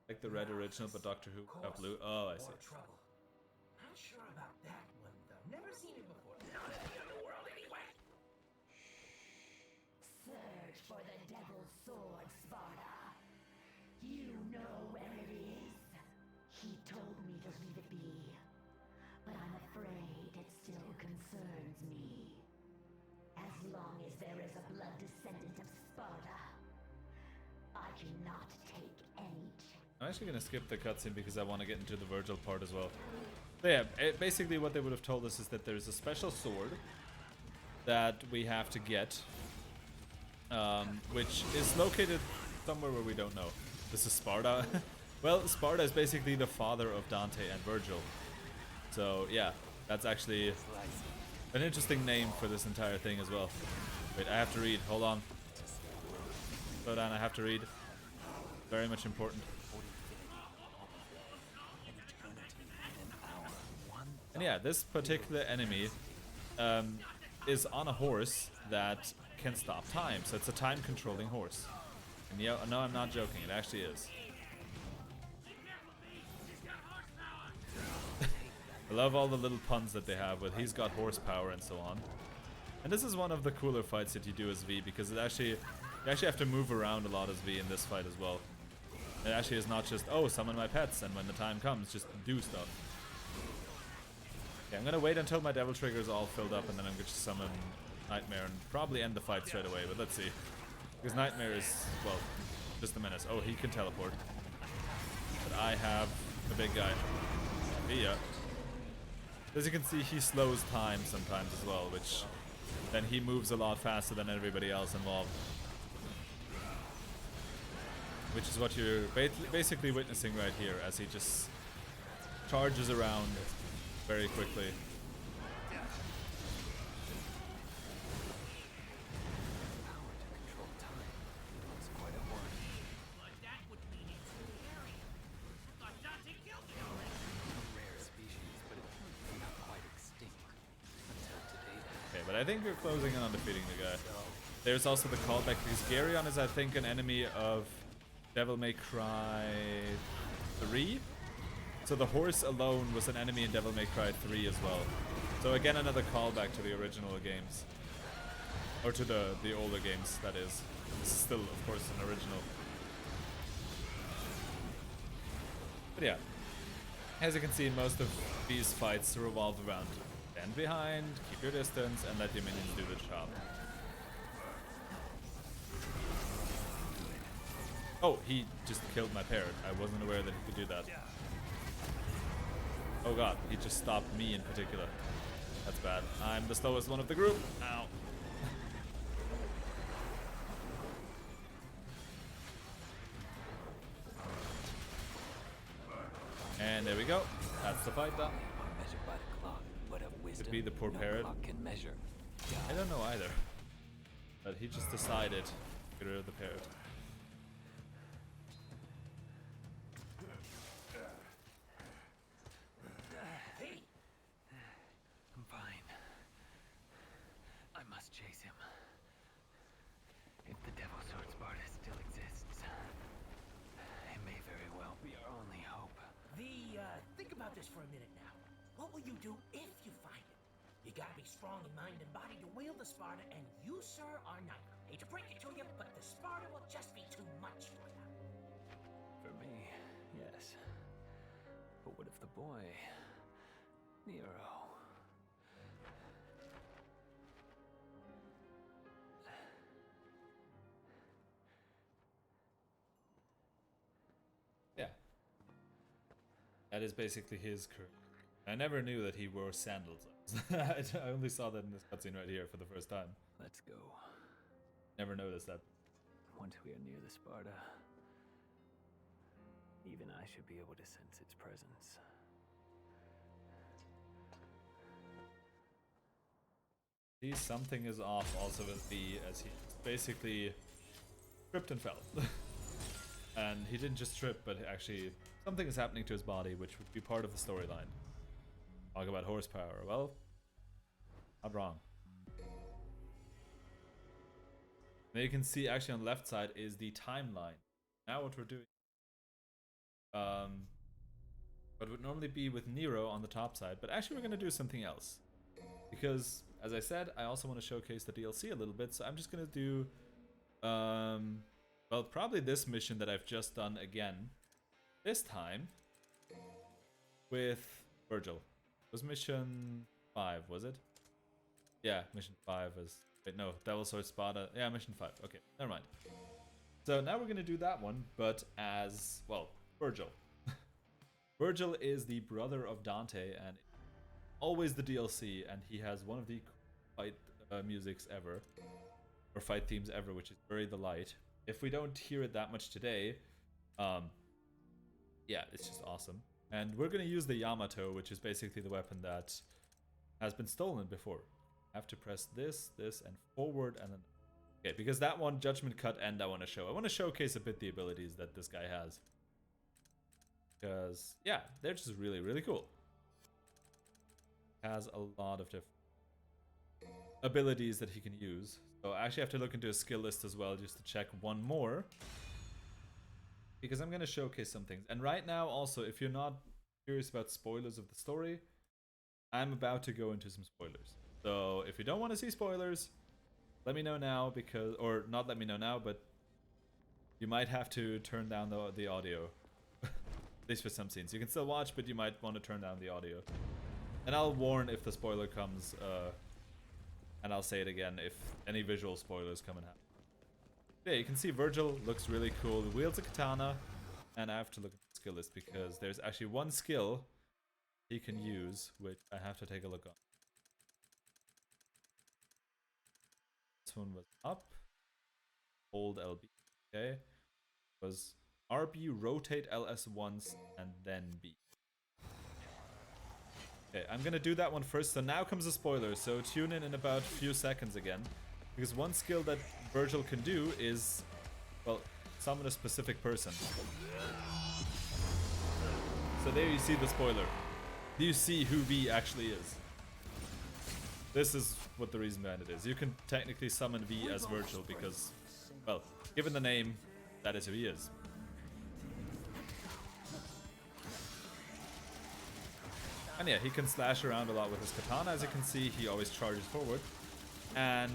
Like the red original, but Doctor Who got blue. Oh, I see. More trouble. Not sure about that one though. Never seen it before. Not in the underworld anyway. Search for the Devil's Sword, Sparta. You know where it is. He told me to leave it be, but I'm afraid it still concerns me. As long as there is a blood descendant of Sparta, I cannot take any chance. I'm actually gonna skip the cutscene because I want to get into the Virgil part as well. So yeah, basically what they would have told us is that there's a special sword that we have to get, which is located somewhere where we don't know. This is Sparta. Well, Sparta is basically the father of Dante and Virgil. So yeah, that's actually an interesting name for this entire thing as well. Wait, I have to read. Hold on. Slow down, I have to read. Very much important. And yeah, this particular enemy is on a horse that can stop time. So it's a time controlling horse. And yeah, no, I'm not joking. It actually is. I love all the little puns that they have with he's got horsepower and so on. And this is one of the cooler fights that you do as V because you actually have to move around a lot as V in this fight as well. It actually is not just, oh, summon my pets and when the time comes, just do stuff. Okay, I'm gonna wait until my devil trigger is all filled up and then I'm gonna just summon Nightmare and probably end the fight straight away, but let's see. Because Nightmare is, well, just a menace. Oh, he can teleport. But I have a big guy. Yeah. As you can see, he slows time sometimes as well, which then he moves a lot faster than everybody else involved. Which is what you're basically witnessing right here as he just charges around very quickly. But I think you're closing in on defeating the guy. There's also the callback because Garyon is, I think, an enemy of Devil May Cry 3. So the horse alone was an enemy in Devil May Cry 3 as well. So again, another callback to the original games. Or to the older games, that is. This is still, of course, an original. But yeah. As you can see, most of these fights revolve around stand behind, keep your distance, and let your minions do the job. Oh, he just killed my parrot. I wasn't aware that he could do that. Oh god, he just stopped me in particular. That's bad. I'm the slowest one of the group. Ow. And there we go. That's the fight done. Measured by the clock, but of wisdom, Could be the poor no parrot. clock can measure. I don't know either. But he just decided to get rid of the parrot. Hey, I'm fine. I must chase him. If the Devil Sword Sparta still exists, it may very well be our only hope. Think about this for a minute now. What will you do if you find it? You gotta be strong in mind and body to wield the Sparta, and you, sir, are neither. Hate to break it to you, but the Sparta will just be too much for you. For me, yes. But what if the boy, Nero? Yeah. That is basically his career. I never knew that he wore sandals. I only saw that in this cutscene right here for the first time. Let's go. Never noticed that. Once we are near the Sparta, even I should be able to sense its presence. See, something is off also with B, as he basically tripped and fell. And he didn't just trip, but actually something is happening to his body, which would be part of the storyline. Talk about horsepower. Well, not wrong. Now you can see actually on the left side is the timeline. Now what we're doing, what would normally be with Nero on the top side, but actually we're going to do something else. Because, as I said, I also want to showcase the DLC a little bit, so I'm just going to do, well, probably this mission that I've just done again, this time, with Virgil. It was mission 5, was it? Yeah, mission 5 was... Wait, no, Devil Sword Sparta. Yeah, mission 5. Okay, never mind. So now we're going to do that one, but as, well, Virgil. Virgil is the brother of Dante, and always the DLC, and he has one of the fight musics ever, or fight themes ever, which is Bury the Light. If we don't hear it that much today, yeah, it's just awesome. And we're going to use the Yamato, which is basically the weapon that has been stolen before. I have to press this, and forward, and then... Okay, because that one, Judgment Cut End, I want to show. I want to showcase a bit the abilities that this guy has. Because, yeah, they're just really, really cool. Has a lot of different abilities that he can use. So I actually have to look into his skill list as well, just to check one more. Because I'm going to showcase some things. And right now, also, if you're not curious about spoilers of the story, I'm about to go into some spoilers. So if you don't want to see spoilers, let me know now, because, or not let me know now, but you might have to turn down the audio. At least for some scenes. You can still watch, but you might want to turn down the audio. And I'll warn if the spoiler comes, and I'll say it again if any visual spoilers come and happen. Yeah, you can see Virgil looks really cool. He wields a katana, and I have to look at the skill list because there's actually one skill he can use, which I have to take a look on. This one was up, hold LB, okay. Was RB, rotate LS once, and then B. Okay, I'm gonna do that one first. So now comes the spoiler, so tune in about a few seconds again. Because one skill that Virgil can do is, well, summon a specific person. So there you see the spoiler. Do you see who V actually is? This is what the reason behind it is. You can technically summon V as Virgil because, well, given the name, that is who he is. And yeah, he can slash around a lot with his katana. As you can see, he always charges forward. And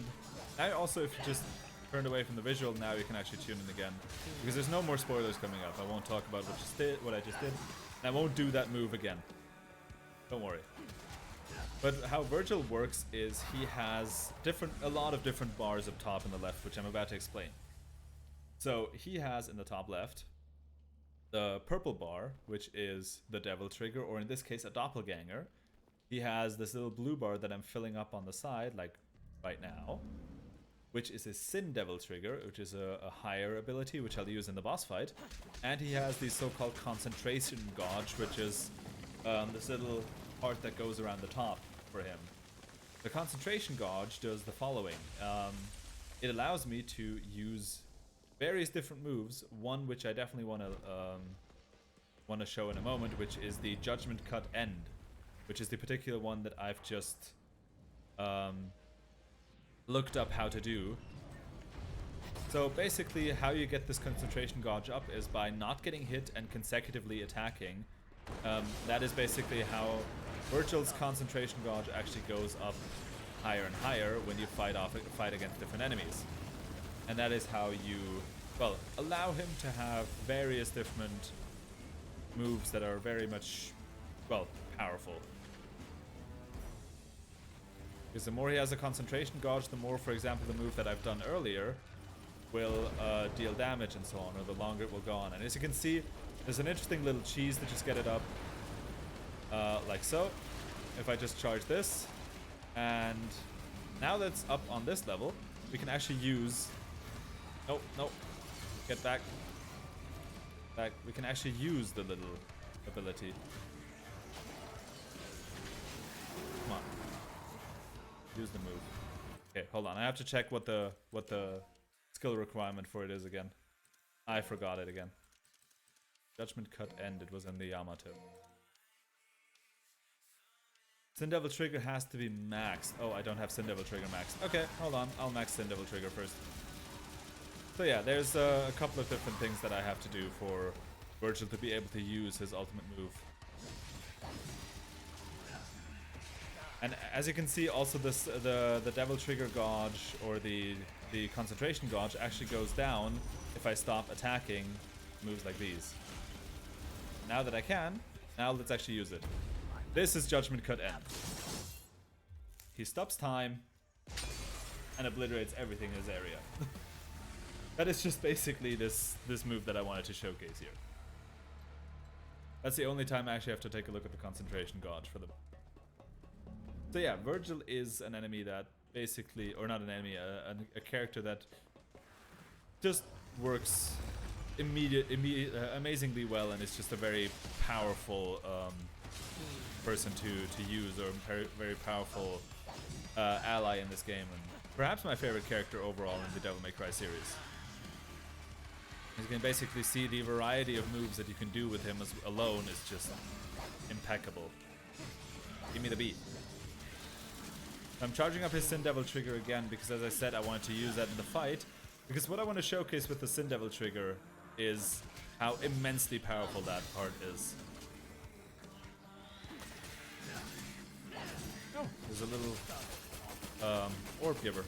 now also, if you just turned away from the visual, now you can actually tune in again. Because there's no more spoilers coming up. I won't talk about what I just did. And I won't do that move again. Don't worry. But how Virgil works is he has a lot of different bars up top and the left, which I'm about to explain. So he has in the top left the purple bar, which is the devil trigger, or in this case a doppelganger. He has this little blue bar that I'm filling up on the side, like right now, which is his Sin Devil trigger, which is a higher ability, which I'll use in the boss fight. And he has the so-called concentration gauge, which is this little part that goes around the top for him. The concentration gauge does the following. It allows me to use various different moves. One which I definitely want to show in a moment, which is the Judgment Cut End, which is the particular one that I've just looked up how to do. So basically how you get this concentration gauge up is by not getting hit and consecutively attacking. That is basically how Virgil's concentration gauge actually goes up higher and higher when you fight against different enemies. And that is how you, well, allow him to have various different moves that are very much, well, powerful. Because the more he has a concentration gauge, the more, for example, the move that I've done earlier will deal damage and so on, or the longer it will go on. And as you can see, there's an interesting little cheese to just get it up, like so. If I just charge this, and now that's up on this level, we can actually use... Nope, nope. Get back. Back. We can actually use the little ability. Come on. Use the move. Okay, hold on. I have to check what the skill requirement for it is again. I forgot it again. Judgment Cut End. It was in the Yamato. Sin Devil Trigger has to be maxed. Oh, I don't have Sin Devil Trigger maxed. Okay, hold on. I'll max Sin Devil Trigger first. So yeah, there's a couple of different things that I have to do for Virgil to be able to use his ultimate move. And as you can see, also the Devil Trigger gauge, or the concentration gauge, actually goes down if I stop attacking moves like these. Now that I can, now let's actually use it. This is Judgment Cut End. He stops time and obliterates everything in his area. That is just basically this move that I wanted to showcase here. That's the only time I actually have to take a look at the concentration gauge for them. So yeah, Virgil is an enemy that basically, or not an enemy, a character that just works amazingly well, and is just a very powerful person to use, or very powerful ally in this game, and perhaps my favorite character overall in the Devil May Cry series. You can basically see the variety of moves that you can do with him alone is just impeccable. Give me the beat. I'm charging up his Sin Devil Trigger again because, as I said, I wanted to use that in the fight, because what I want to showcase with the Sin Devil Trigger is how immensely powerful that part is. Oh, there's a little orb giver.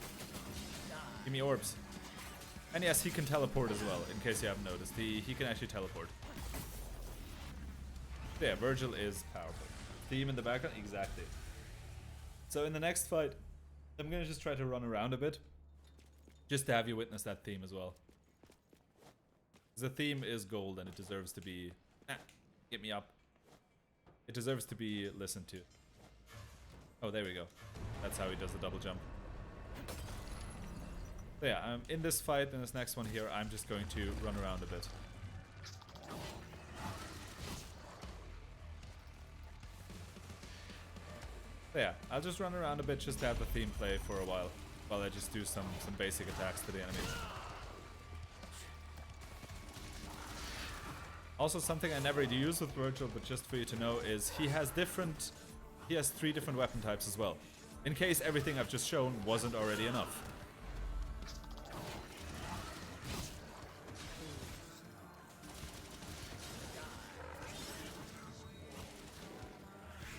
Give me orbs. And yes, he can teleport as well, in case you haven't noticed. He can actually teleport. Yeah, Virgil is powerful. Theme in the background? Exactly. So in the next fight, I'm going to just try to run around a bit, just to have you witness that theme as well. The theme is gold, and it deserves to be... get me up. It deserves to be listened to. Oh, there we go. That's how he does the double jump. So yeah, in this fight, in this next one here, I'm just going to run around a bit. So yeah, I'll just run around a bit just to have the theme play for a while I just do some basic attacks to the enemies. Also, something I never use with Virgil, but just for you to know, is he has 3 different weapon types as well, in case everything I've just shown wasn't already enough.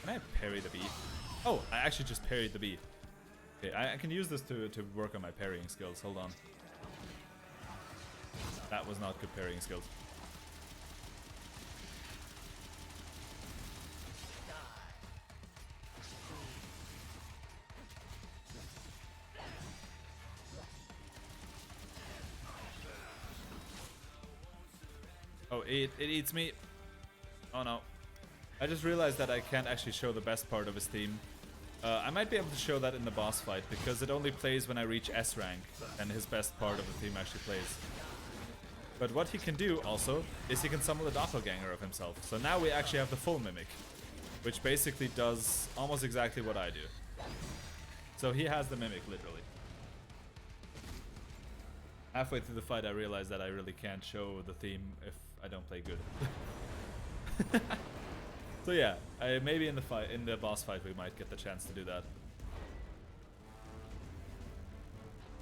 Can I parry the bee? Oh, I actually just parried the bee. Okay, I can use this to work on my parrying skills. Hold on. That was not good parrying skills. Oh, it eats me. Oh no. I just realized that I can't actually show the best part of his theme. I might be able to show that in the boss fight, because it only plays when I reach S rank, and his best part of the theme actually plays. But what he can do also is he can summon a doppelganger of himself. So now we actually have the full mimic, which basically does almost exactly what I do. So he has the mimic, literally. Halfway through the fight I realized that I really can't show the theme if I don't play good. So yeah, maybe in the boss fight we might get the chance to do that.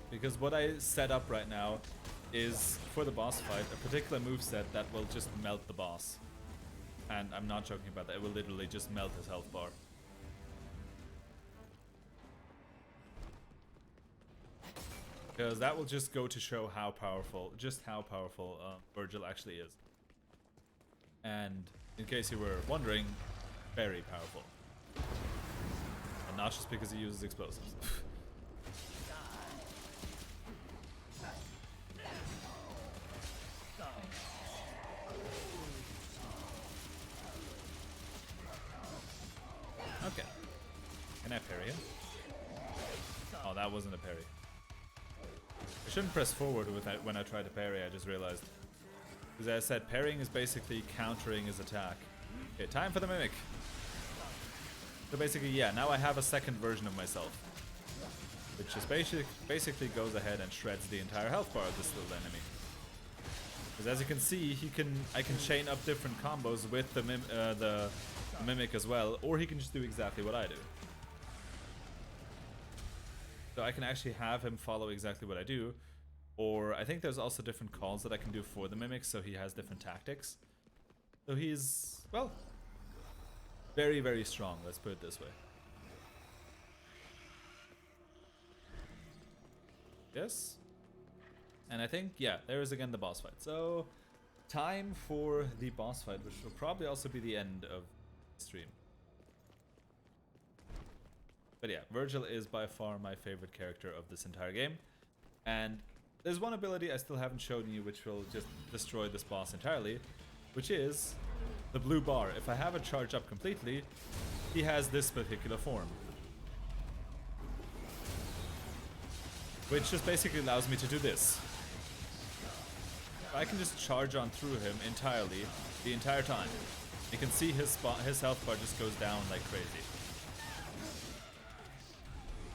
Because what I set up right now is, for the boss fight, a particular moveset that will just melt the boss. And I'm not joking about that, it will literally just melt his health bar. Because that will just go to show how powerful, Virgil actually is. And in case you were wondering, very powerful. And not just because he uses explosives. Okay. Can I parry him? Oh, that wasn't a parry. I shouldn't press forward with that when I try to parry, I just realized. Because as I said, parrying is basically countering his attack. Okay, time for the mimic. So basically, yeah, now I have a second version of myself. Which just basically goes ahead and shreds the entire health bar of this little enemy. Because as you can see, I can chain up different combos with the mimic as well, or he can just do exactly what I do. So I can actually have him follow exactly what I do, or I think there's also different calls that I can do for the mimic, so he has different tactics. So he's, well, very, very strong, let's put it this way. Yes. And I think, yeah, there is again the boss fight. So, time for the boss fight, which will probably also be the end of the stream. But yeah, Virgil is by far my favorite character of this entire game. And there's one ability I still haven't shown you, which will just destroy this boss entirely, which is the blue bar. If I have it charged up completely, he has this particular form, which just basically allows me to do this. I can just charge on through him entirely, the entire time. You can see his health bar just goes down like crazy.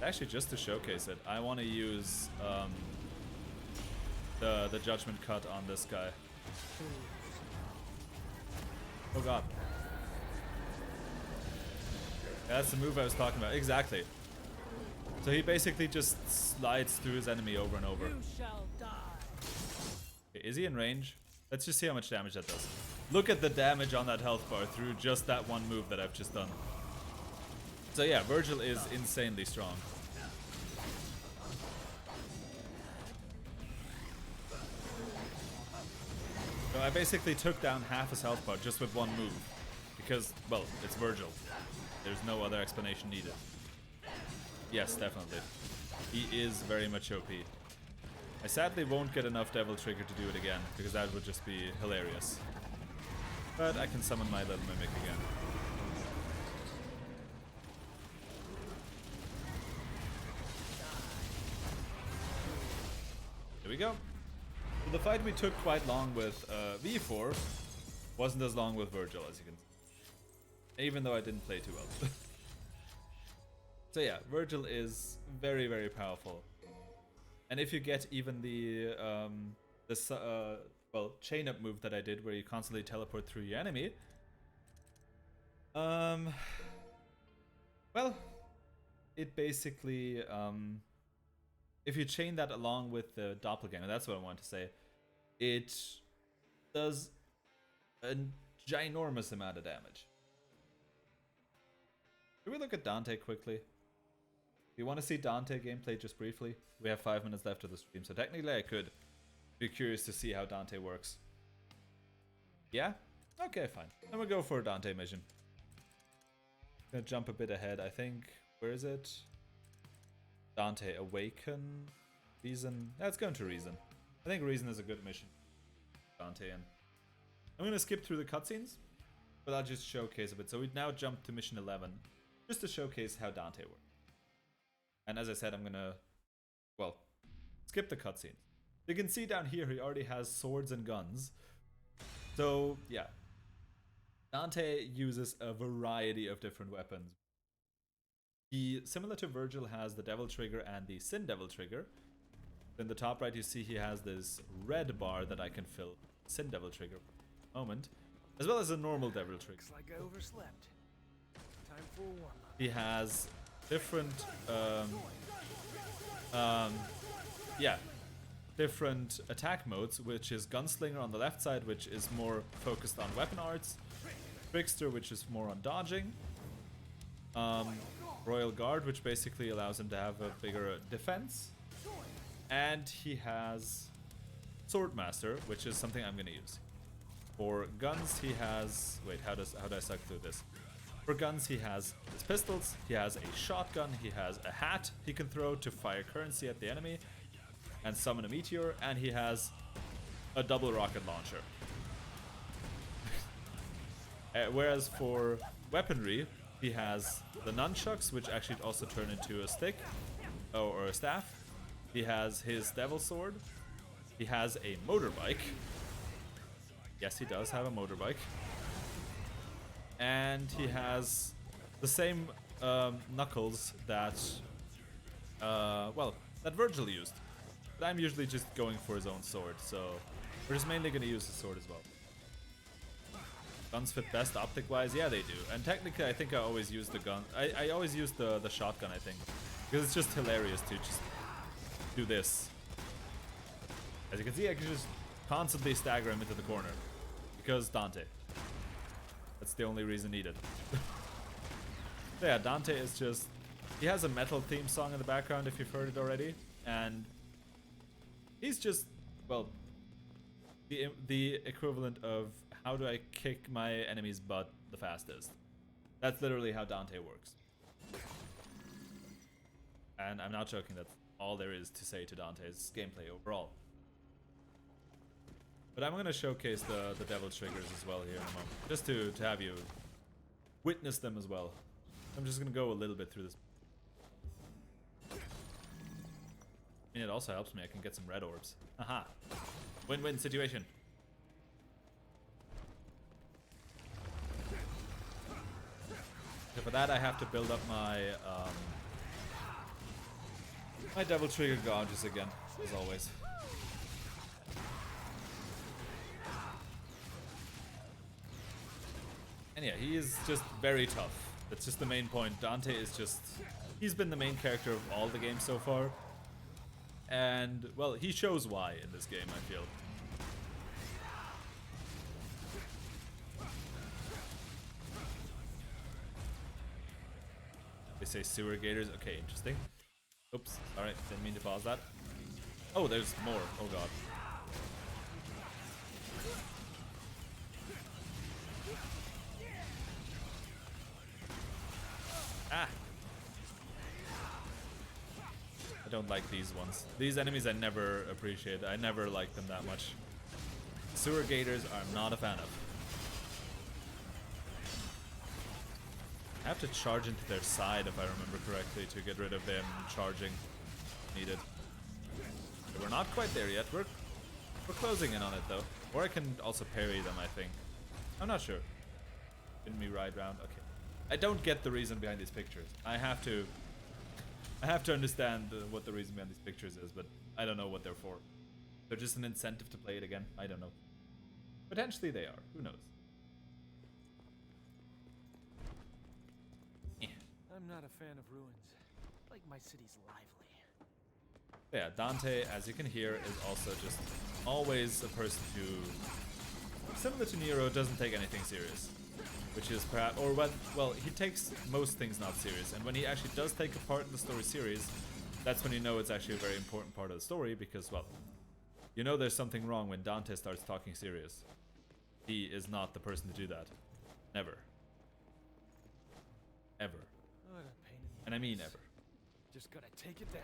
Actually, just to showcase it, I want to use the judgment cut on this guy. Oh god. Yeah, that's the move I was talking about. Exactly. So he basically just slides through his enemy over and over. You shall die. Okay, is he in range? Let's just see how much damage that does. Look at the damage on that health bar through just that one move that I've just done. So yeah, Virgil is insanely strong. So I basically took down half his health bar just with one move. Because, well, it's Virgil. There's no other explanation needed. Yes, definitely. He is very much OP. I sadly won't get enough Devil Trigger to do it again, because that would just be hilarious. But I can summon my little mimic again. Here we go. The fight we took quite long with V4 wasn't as long with Virgil, as you can see. Even though I didn't play too well. So yeah, Virgil is very, very powerful. And if you get even the chain up move that I did, where you constantly teleport through your enemy, well, it basically, if you chain that along with the doppelganger, that's what I want to say, it does a ginormous amount of damage. Should we look at Dante quickly? Do you want to see Dante gameplay just briefly? We have 5 minutes left of the stream, so technically I could be curious to see how Dante works. Yeah? Okay, fine. Then we'll go for a Dante mission. Gonna jump a bit ahead, I think. Where is it? Dante Awaken? Reason? Let's go into Reason. I think Reason is a good mission. Dante in. I'm gonna skip through the cutscenes, but I'll just showcase a bit. So we now jump to mission 11, just to showcase how Dante works. And as I said, I'm gonna, well, skip the cutscenes. You can see down here he already has swords and guns. So yeah, Dante uses a variety of different weapons. He, similar to Virgil, has the Devil Trigger and the Sin Devil Trigger. In the top right you see he has this red bar that I can fill. Sin Devil Trigger moment, as well as a normal Devil Trigger. Looks like I overslept. Time for a warm-up. He has different different attack modes, which is Gunslinger on the left side, which is more focused on weapon arts, Trickster, which is more on dodging, Royal Guard, which basically allows him to have a bigger defense, and he has Swordmaster, which is something I'm gonna use. For guns he has, wait, how do I suck through this? For guns he has his pistols, he has a shotgun, he has a hat he can throw to fire currency at the enemy and summon a meteor, and he has a double rocket launcher. Whereas for weaponry he has the nunchucks, which actually also turn into a stick or a staff. He has his devil sword. He has a motorbike. Yes, he does have a motorbike. And he has the same knuckles that, that Virgil used. But I'm usually just going for his own sword, so we're just mainly going to use the sword as well. Guns fit best optic-wise? Yeah, they do. And technically, I think I always use the gun. I always use the shotgun, I think. Because it's just hilarious to just do this. As you can see, I can just constantly stagger him into the corner. Because Dante. That's the only reason needed. So yeah, Dante is just... He has a metal theme song in the background, if you've heard it already. And he's just, well, the equivalent of how do I kick my enemy's butt the fastest. That's literally how Dante works. And I'm not joking, that's all there is to say to Dante's gameplay overall. But I'm going to showcase the Devil Triggers as well here in a moment, just to have you witness them as well. I'm just going to go a little bit through this. I mean, it also helps me, I can get some red orbs. Aha! Win-win situation. So for that I have to build up my my Devil Trigger gauges again, as always. And yeah, he is just very tough. That's just the main point. Dante is just... He's been the main character of all the games so far. And, well, he shows why in this game, I feel. They say sewer gators. Okay, interesting. Oops. Alright, didn't mean to pause that. Oh, there's more. Oh god. Ah! I don't like these ones. These enemies I never appreciate. I never like them that much. Sewer gators I'm not a fan of. I have to charge into their side if I remember correctly to get rid of them charging needed. We're not quite there yet. We're closing in on it though. Or I can also parry them, I think. I'm not sure. Didn't we ride round? Okay. I don't get the reason behind these pictures. I have to understand what the reason behind these pictures is, but I don't know what they're for. They're just an incentive to play it again. I don't know. Potentially they are. Who knows? I'm not a fan of ruins. Like my city's lively. Yeah, Dante, as you can hear, is also just always a person who, similar to Nero, doesn't take anything serious. which is perhaps, or when, well, he takes most things not serious, and when he actually does take a part in the story series, that's when you know it's actually a very important part of the story, because, well, you know there's something wrong when Dante starts talking serious. He is not the person to do that. Never. Ever. What a pain in the And I mean ass. ever. Just gotta take it down.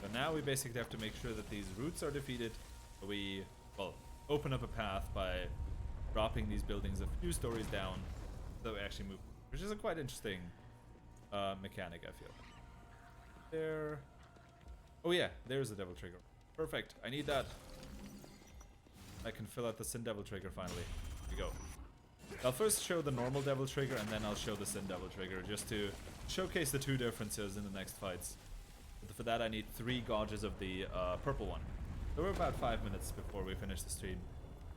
So now we basically have to make sure that these roots are defeated. So we, well, open up a path by dropping these buildings a few stories down so we actually move, which is a quite interesting mechanic, I feel. There. Oh yeah, there's the devil trigger. Perfect, I need that. I can fill out the Sin Devil trigger finally. Here we go. I'll first show the normal devil trigger and then I'll show the Sin Devil trigger just to showcase the two differences in the next fights. But for that I need 3 gauges of the purple one. So we're about 5 minutes before we finish the stream.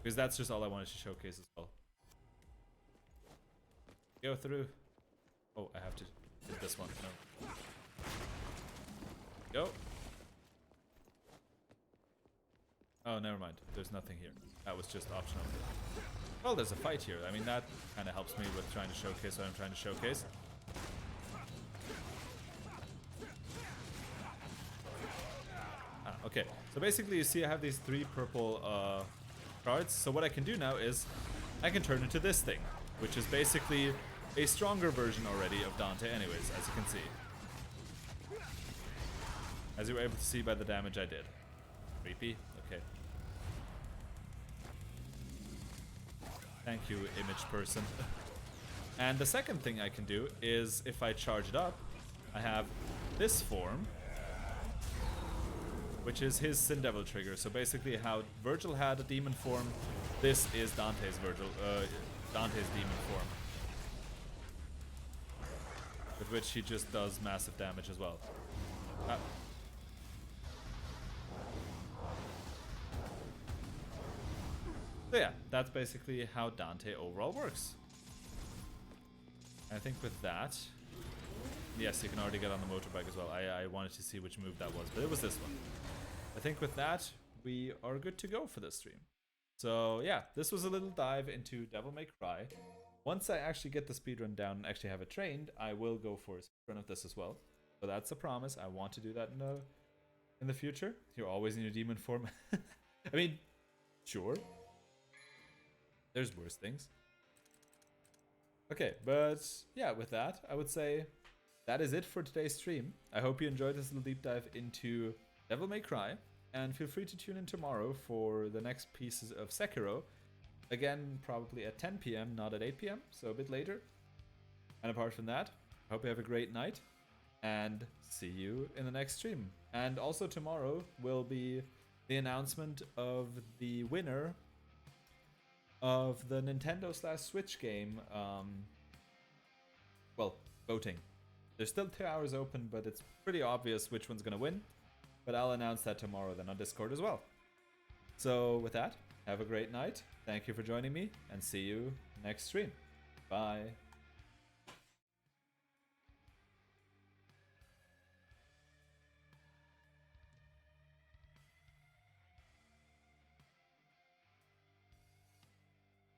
Because that's just all I wanted to showcase as well. Go through. Oh, I have to hit this one. No. Go. Oh, never mind. There's nothing here. That was just optional. Well, there's a fight here. I mean, that kind of helps me with trying to showcase what I'm trying to showcase. Okay, so basically you see I have these 3 purple cards. So what I can do now is I can turn into this thing, which is basically a stronger version already of Dante anyways, as you can see. As you were able to see by the damage I did. Creepy. Okay. Thank you, image person. And the second thing I can do is, if I charge it up, I have this form, which is his Sin Devil trigger. So basically how Virgil had a demon form, this is Dante's demon form. With which he just does massive damage as well. So yeah, that's basically how Dante overall works. I think with that, yes, you can already get on the motorbike as well. I wanted to see which move that was, but it was this one. I think with that, we are good to go for this stream. So yeah, this was a little dive into Devil May Cry. Once I actually get the speedrun down and actually have it trained, I will go for a speedrun of this as well. So that's a promise. I want to do that in the future. You're always in your demon form. I mean, sure. There's worse things. Okay, but yeah, with that, I would say that is it for today's stream. I hope you enjoyed this little deep dive into Devil May Cry, and feel free to tune in tomorrow for the next pieces of Sekiro. Again, probably at 10 PM, not at 8 PM, so a bit later. And apart from that, I hope you have a great night, and see you in the next stream. And also tomorrow will be the announcement of the winner of the Nintendo/Switch game, well, voting. There's still 2 hours open, but it's pretty obvious which one's gonna win. But I'll announce that tomorrow then on Discord as well. So with that, have a great night. Thank you for joining me, and see you next stream. Bye.